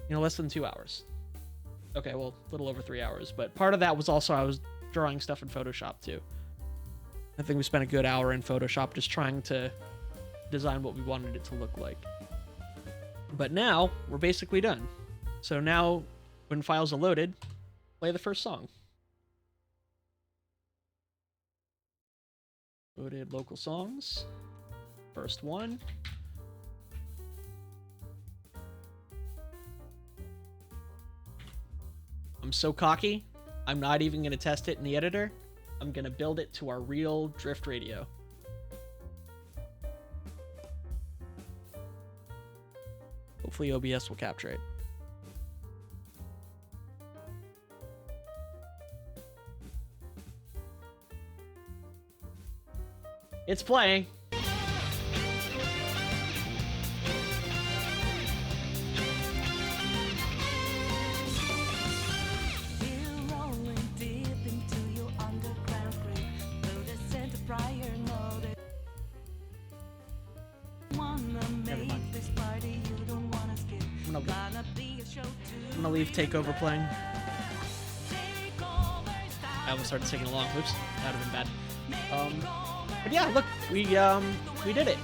less than 2 hours. Okay, well, a little over 3 hours, but part of that was also I was drawing stuff in Photoshop too. I think we spent a good hour in Photoshop just trying to design what we wanted it to look like. But now we're basically done. So now when files are loaded, play the first song. Loaded local songs. First one. I'm so cocky, I'm not even going to test it in the editor. I'm going to build it to our real drift radio. Hopefully OBS will capture it. It's playing. I'm gonna leave Takeover playing. I almost started singing along. Oops, that would have been bad. But yeah, look, we did it.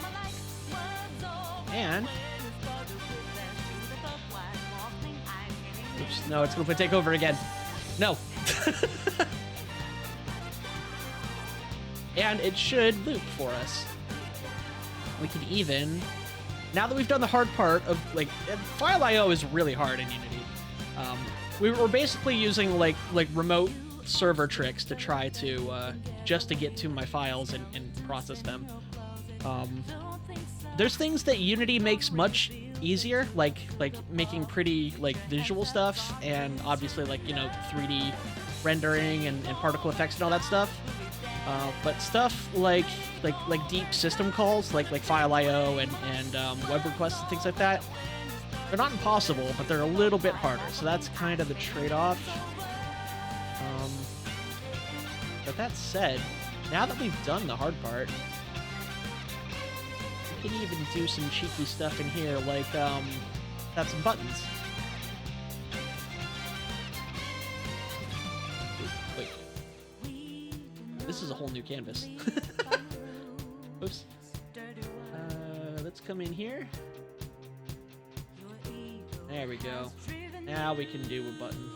And Oops, no, it's gonna play takeover again. No. And it should loop for us. We can even, now that we've done the hard part of, like, file IO is really hard in Unity. We're basically using like remote server tricks to try to just to get to my files and process them. There's things that Unity makes much easier, like making pretty like visual stuff, and obviously like 3D rendering and particle effects and all that stuff. But stuff like deep system calls, like file IO and web requests and things like that, they're not impossible, but they're a little bit harder. So that's kind of the trade-off. But that said, now that we've done the hard part, we can even do some cheeky stuff in here, like have some buttons. Wait. This is a whole new canvas. Oops. Let's come in here. There we go. Now we can do a button.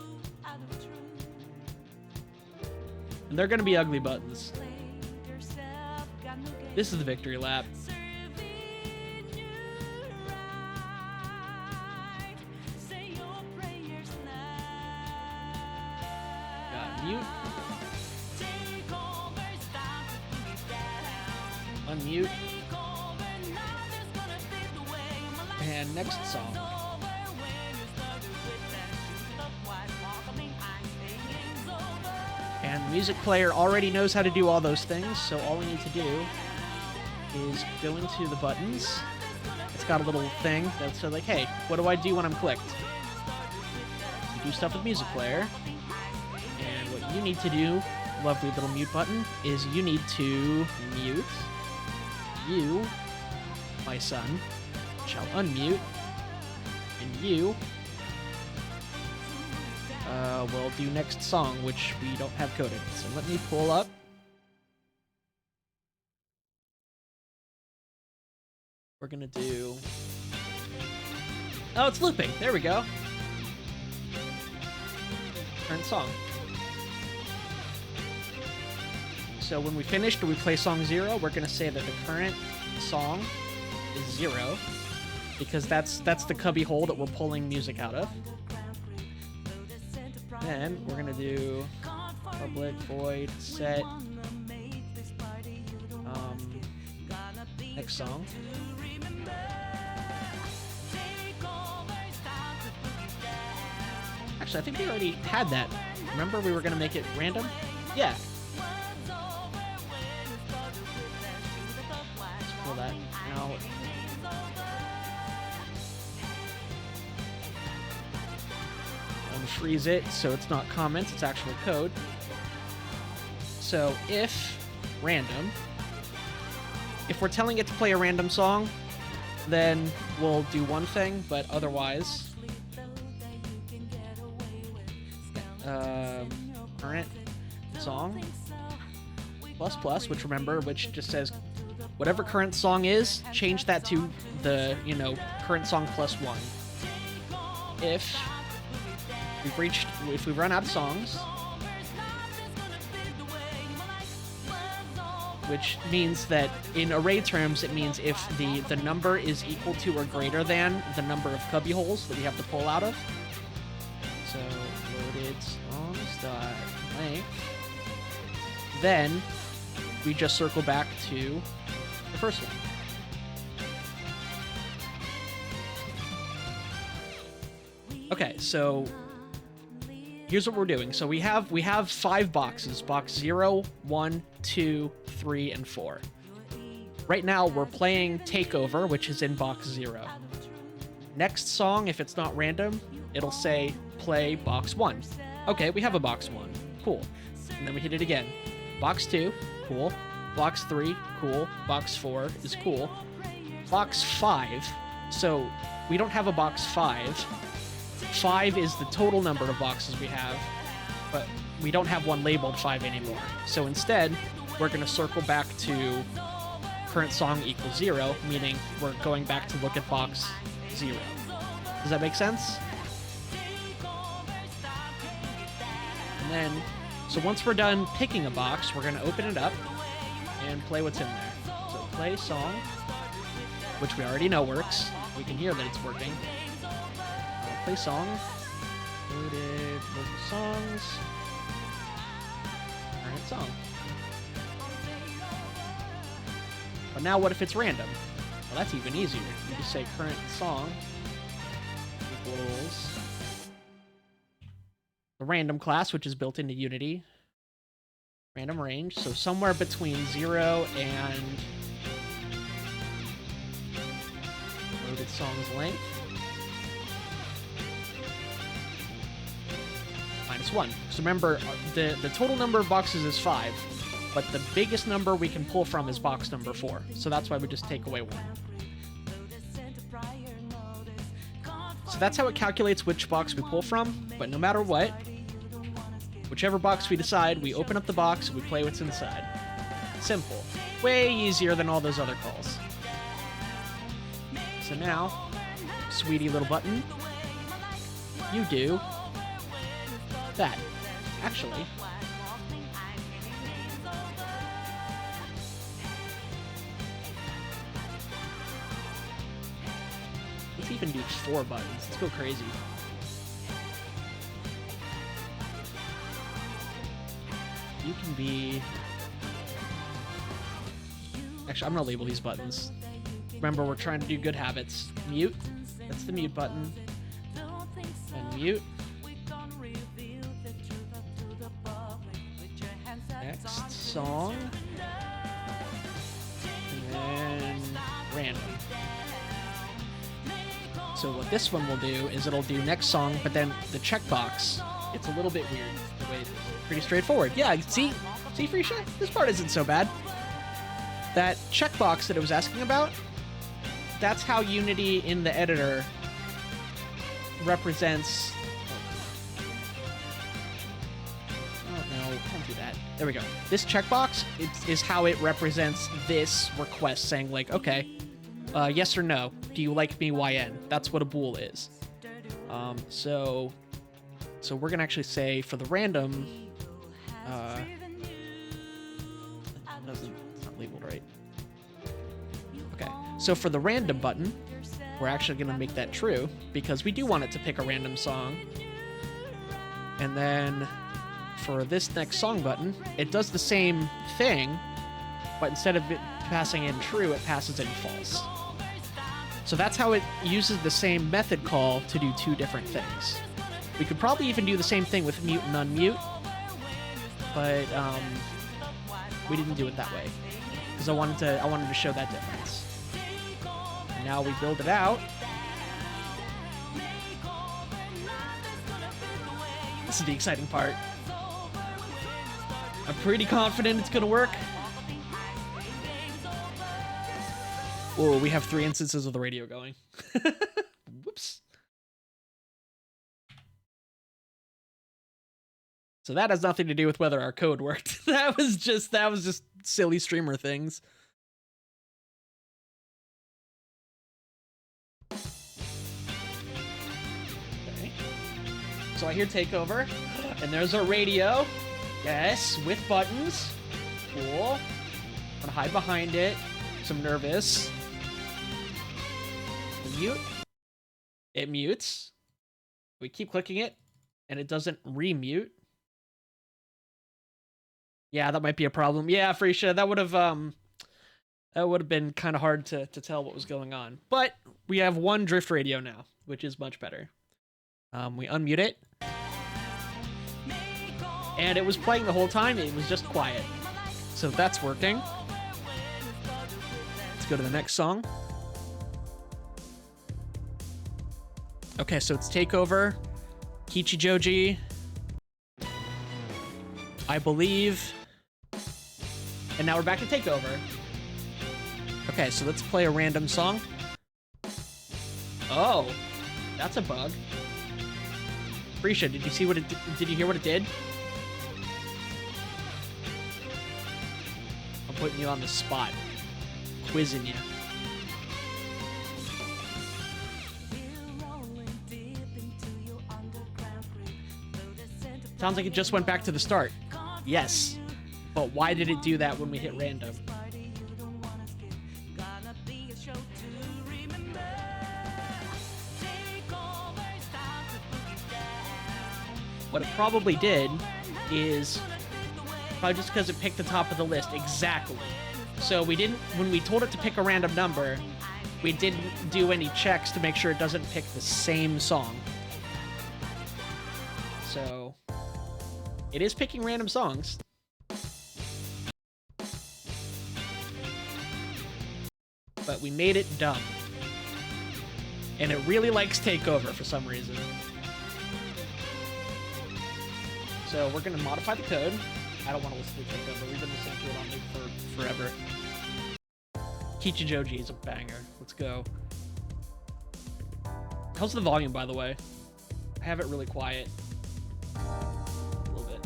And they're gonna be ugly buttons. This is the victory lap. Got mute. Unmute. And next song. And the music player already knows how to do all those things, so all we need to do is go into the buttons. It's got a little thing that's like, hey, what do I do when I'm clicked? You do stuff with music player. And what you need to do, lovely little mute button, is you need to mute. You, my son, shall unmute. And you we'll do next song, which we don't have coded. So let me pull up. We're gonna do... Oh, it's looping. There we go. Current song. So when we finished or we play song 0, we're gonna say that the current song is 0, because that's the cubby hole that we're pulling music out of. Then we're gonna do public void set next song. Actually, I think we already had that. Remember we were gonna make it random? Yeah. Let's pull that out. Freeze it so it's not comments, it's actual code. So if random, if we're telling it to play a random song, then we'll do one thing, but otherwise current song ++, which remember, which just says whatever current song is, change that to the current song +1. If we've run out of songs, which means that in array terms, it means if the number is equal to or greater than the number of cubby holes that we have to pull out of. So loaded songs.length. Then we just circle back to the first one. Okay, so here's what we're doing. So we have 5 boxes. Box 0, 1, 2, 3, and 4. Right now, we're playing Takeover, which is in box 0. Next song, if it's not random, it'll say play box 1. Okay, we have a box 1. Cool. And then we hit it again. Box 2, cool. Box 3, cool. Box 4 is cool. Box 5, so we don't have a box 5. 5 is the total number of boxes we have, but we don't have one labeled 5 anymore. So instead, we're going to circle back to current song equals 0, meaning we're going back to look at box 0. Does that make sense? then, so once we're done picking a box, we're gonna open it up and play what's in there. So play song, which we already know works. We can hear that it's working. Play song. Loaded local songs. Current song. But now what if it's random? Well, that's even easier. You just say current song equals the random class, which is built into Unity. Random range, so somewhere between 0 and loaded song's length. -1. So remember, the total number of boxes is 5, but the biggest number we can pull from is box number 4. So that's why we just take away 1. So that's how it calculates which box we pull from, but no matter what, whichever box we decide, we open up the box, we play what's inside. Simple. Way easier than all those other calls. So now, sweetie little button, you do that. Actually, let's even do 4 buttons. Let's go crazy. You can be... Actually, I'm gonna label these buttons. Remember, we're trying to do good habits. Mute. That's the mute button. And mute. Next song. And then random. So what this one will do is it'll do next song, but then the checkbox, it's a little bit weird the way it is. Pretty straightforward. Yeah, see, Freesha? This part isn't so bad. That checkbox that it was asking about, that's how Unity in the editor represents... Oh, no, don't do that. There we go. This checkbox is how it represents this request, saying like, okay, yes or no, do you like me YN? That's what a bool is. So we're gonna actually say for the random, it's not labeled right. Okay, so for the random button, we're actually gonna make that true because we do want it to pick a random song. And then for this next song button, it does the same thing, but instead of it passing in true, it passes in false. So that's how it uses the same method call to do 2 different things. We could probably even do the same thing with mute and unmute, but we didn't do it that way because I wanted to show that difference. And now we build it out. This is the exciting part. I'm pretty confident it's gonna work. Whoa, we have 3 instances of the radio going. Whoops. So that has nothing to do with whether our code worked. That was just silly streamer things. Okay. So I hear takeover, and there's our radio. Yes, with buttons. Cool. I'm gonna hide behind it. I'm nervous. Mute. It mutes. We keep clicking it, and it doesn't remute. Yeah, that might be a problem. Yeah, Freesha, that would have been kind of hard to tell what was going on. But we have 1 drift radio now, which is much better. We unmute it, and it was playing the whole time. It was just quiet, so that's working. Let's go to the next song. Okay, so it's Takeover, Kichijoji, I believe, and now we're back to Takeover. Okay, so let's play a random song. Oh, that's a bug. Freesha, did you see what it did you hear what it did? I'm putting you on the spot. Quizzing you. Sounds like it just went back to the start. Yes. But why did it do that when we hit random? What it probably did is probably just because it picked the top of the list. Exactly. So we didn't, when we told it to pick a random number, we didn't do any checks to make sure it doesn't pick the same song. So it is picking random songs. But we made it dumb. And it really likes Takeover for some reason. So we're going to modify the code. I don't want to listen to Takeover. We've been listening to it on loop for forever. Kichijoji is a banger. Let's go. How's the volume, by the way? I have it really quiet. A little bit.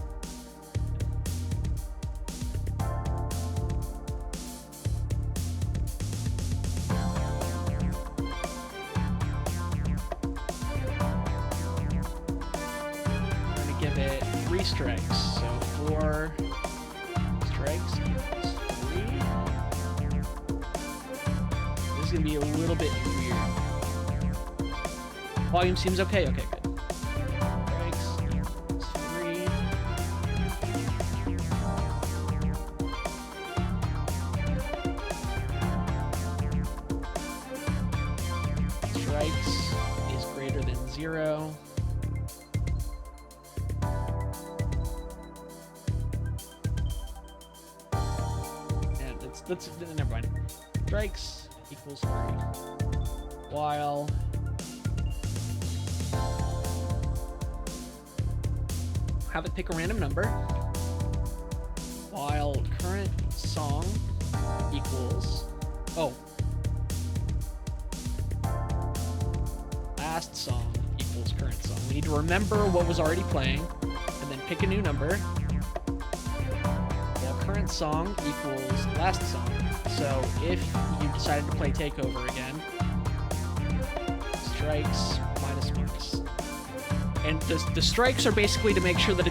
I'm going to give it 3 strikes. So 4 strikes equals 3. This is going to be a little bit weird. Volume seems okay. Okay, good. Strikes equals 3. Strikes is greater than 0. And let's never mind. Strikes equals 3. While have it pick a random number, while current song equals, last song equals current song. We need to remember what was already playing, and then pick a new number, while current song equals last song. So if you decided to play Takeover again, strikes minus. And the strikes are basically to make sure that,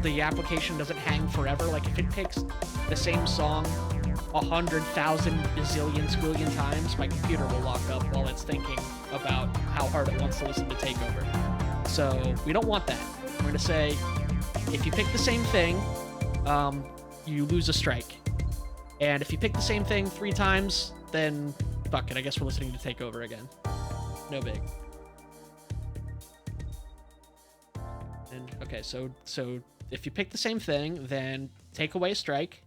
the application doesn't hang forever. Like, if it picks the same song 100,000 bazillion squillion times, my computer will lock up while it's thinking about how hard it wants to listen to Takeover. So we don't want that. We're going to say, if you pick the same thing, you lose a strike. And if you pick the same thing 3 times, then fuck it, I guess we're listening to Takeover again. No big. And okay, so if you pick the same thing, then take away a strike.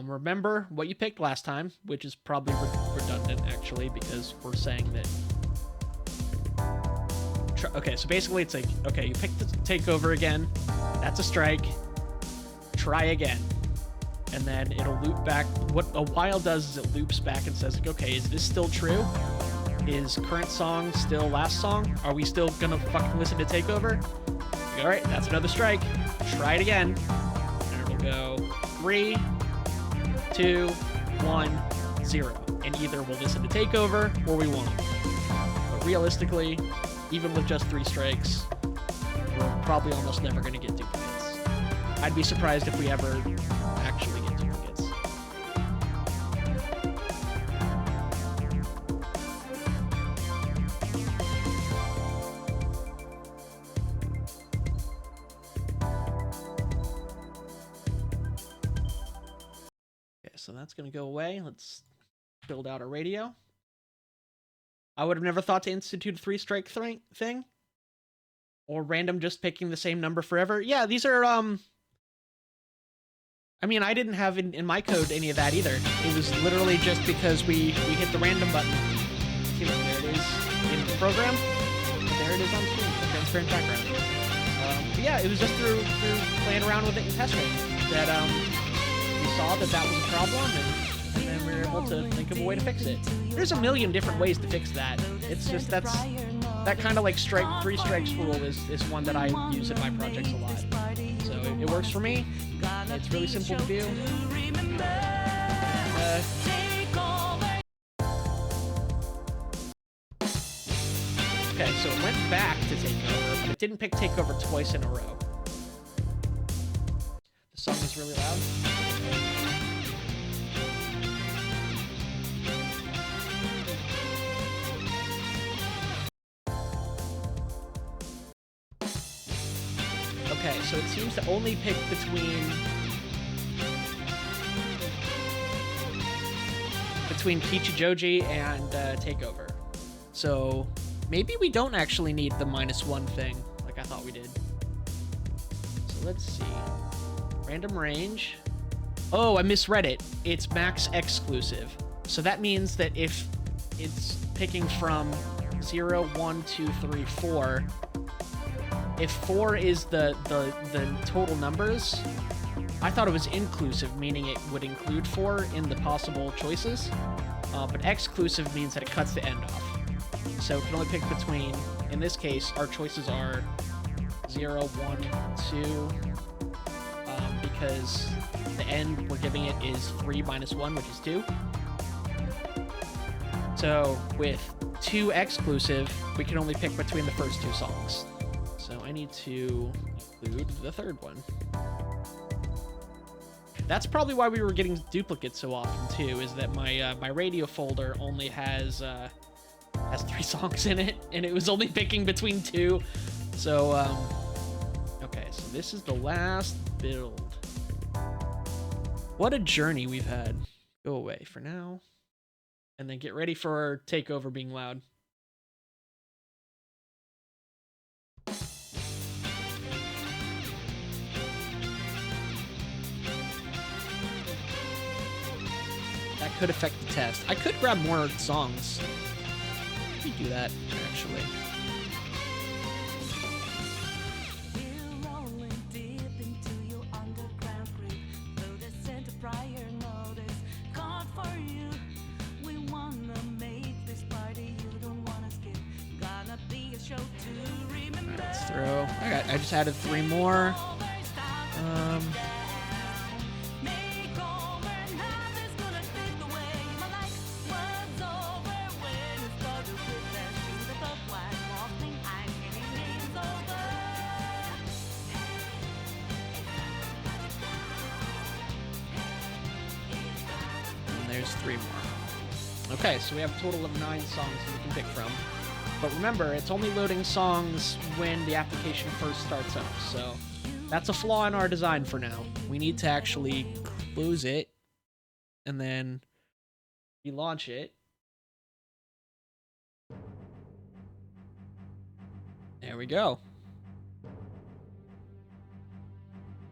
Remember what you picked last time, which is probably redundant, actually, because we're saying that... Okay, so basically it's like, okay, you picked the Takeover again. That's a strike. Try again. And then it'll loop back. What a while does is it loops back and says, like, okay, is this still true? Is current song still last song? Are we still gonna fucking listen to Takeover? All right, that's another strike. Try it again. And it'll go 3, 2, 1, 0. And either we'll listen to Takeover or we won't. But realistically, even with just 3 strikes, we're probably almost never gonna get duplicates. I'd be surprised if we ever actually get duplicates. So that's going to go away. Let's build out a radio. I would have never thought to institute a 3-strike thing. Or random just picking the same number forever. Yeah, these are, I mean, I didn't have in my code any of that either. It was literally just because we hit the random button. See, look, there it is in the program. There it is on screen, the transparent background. But yeah, it was just through playing around with it in testing that, we saw that was a problem, and then we were able to think of a way to fix it. There's a million different ways to fix that. It's just that kind of like 3 strikes rule is one that I use in my projects a lot. So it works for me. It's really simple to do. Okay, Okay, so it went back to Takeover, but it didn't pick Takeover twice in a row. The song is really loud. Okay, so it seems to only pick between Kichijoji and Takeover. So maybe we don't actually need the -1 thing like I thought we did. So let's see. Random range. Oh, I misread it. It's max exclusive. So that means that if it's picking from 0, 1, 2, 3, 4, if 4 is the total numbers, I thought it was inclusive, meaning it would include 4 in the possible choices. But exclusive means that it cuts the end off. So it can only pick between, in this case, our choices are 0, 1, 2, because the end we're giving it is 3 minus 1, which is 2. So with 2 exclusive, we can only pick between the first 2 songs. So I need to include the third one. That's probably why we were getting duplicates so often too, is that my radio folder only has 3 songs in it, and it was only picking between 2. So okay, so this is the last build. What a journey we've had. Go away for now, and then get ready for Takeover being loud. That could affect the test. I could grab more songs. Let me do that, actually. Let's throw. I just added 3 more. There's 3 more. Okay, so we have a total of 9 songs that we can pick from. But remember, it's only loading songs when the application first starts up, so that's a flaw in our design for now. We need to actually close it and then relaunch it. There we go.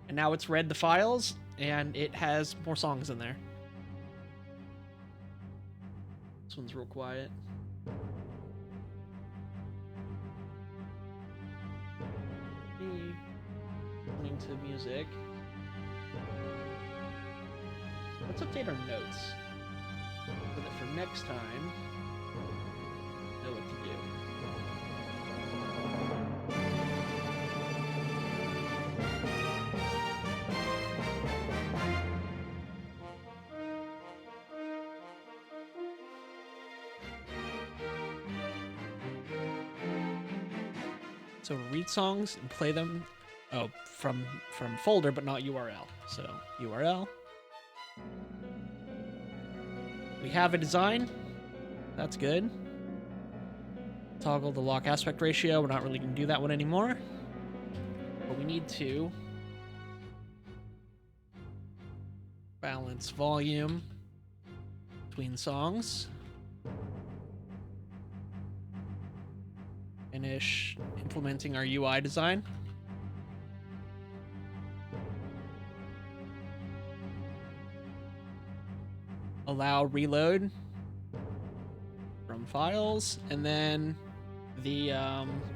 And now it's read the files, and it has more songs in there. This one's real quiet. Listening to music. Let's update our notes so that for next time, we know what to do. So read songs and play them, from folder, but not URL. So URL. We have a design. That's good. Toggle the lock aspect ratio. We're not really going to do that one anymore. But we need to balance volume between songs. Finish implementing our UI design. Allow reload from files, and then the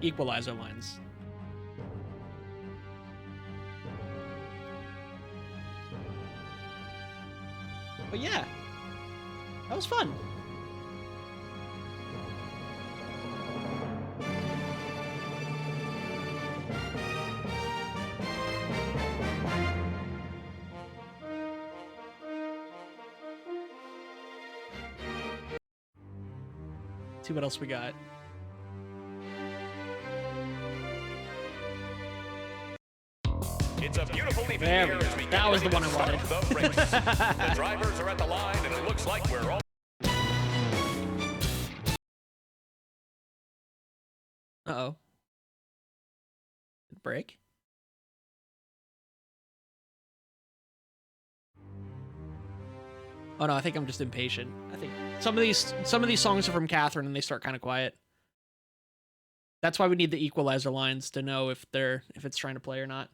equalizer lines. But yeah, that was fun. See what else we got. It's a beautiful evening There we here go. as we get That was ready the one to I wanted. start the race. The drivers are at the line, and it looks like we're all. Uh-oh. Did it break? Oh no, I think I'm just impatient. I think some of these songs are from Catherine and they start kind of quiet. That's why we need the equalizer lines to know if it's trying to play or not.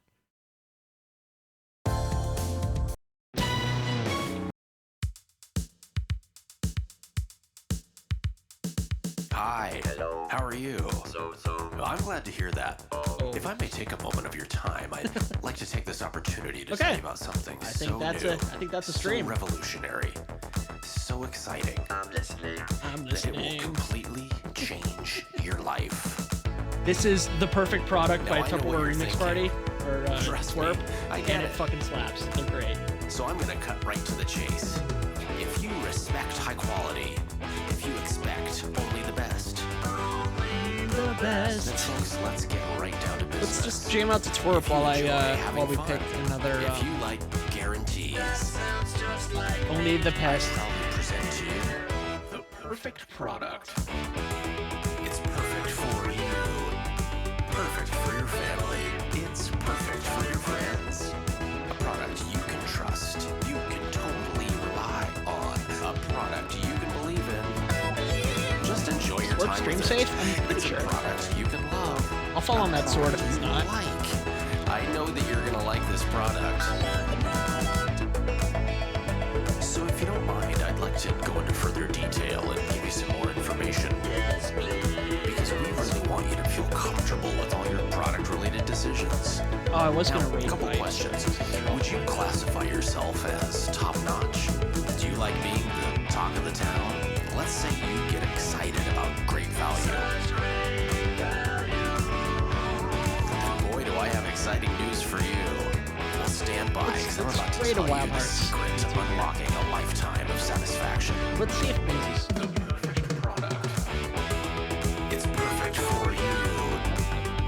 Hi. Hello. How are you? I'm glad to hear that. Oh. If I may take a moment of your time, I'd like to take this opportunity to Okay. tell you about something I think that's a so stream. revolutionary, so exciting. I'm listening. That it will completely change your life. This is the perfect product by Now, I know what Tupperware you're Remix thinking. Party or Trust me, Twerp, I and get it it. fucking slaps. They're great. So I'm gonna cut right to the chase. If you respect high quality, if you expect only the best, The then folks, let's get right down to business. Let's just jam out to Twerp If you while enjoy while we having pick fun, another if you like guarantees, only the I best. proudly present to you the perfect product. It's perfect for you. Perfect for your family. It's perfect for your friends. A product you can trust. You can totally rely on. A product you can believe in. Just enjoy your Twerp time stream with safe? it. I'm pretty It's sure. a product you can love. I'll fall on that sword if it's You not. like. I know that you're gonna like this product. So if you don't mind, I'd like to go into further detail and give you some more information. Because we really want you to feel comfortable with all your product-related decisions. Oh, I was Now, gonna a rate couple by questions. Would you classify yourself as top-notch? Do you like being the talk of the town? Let's say you get excited about great value. Then boy, do I have exciting news for you. Well, stand by, because I'm about to rate a tell you Wild the Hearts. secret to unlocking a lifetime of satisfaction. Let's see if Maisie's. The perfect product. It's perfect for you.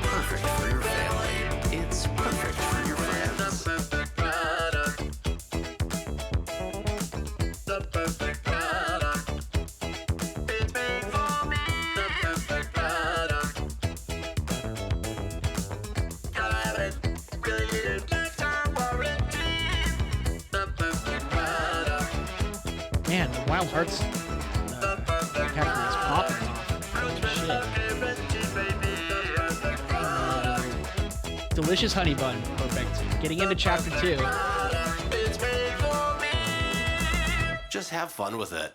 Perfect for your family. It's perfect for your friends. The perfect product. The perfect product. It's made for me. The perfect product. Gotta have it. Really need it. Lifetime warranty. The perfect product. Man, the Wild Hearts Catherine is popping off. Holy shit. Delicious honey bun. Perfect. Getting into chapter 2. Just have fun with it.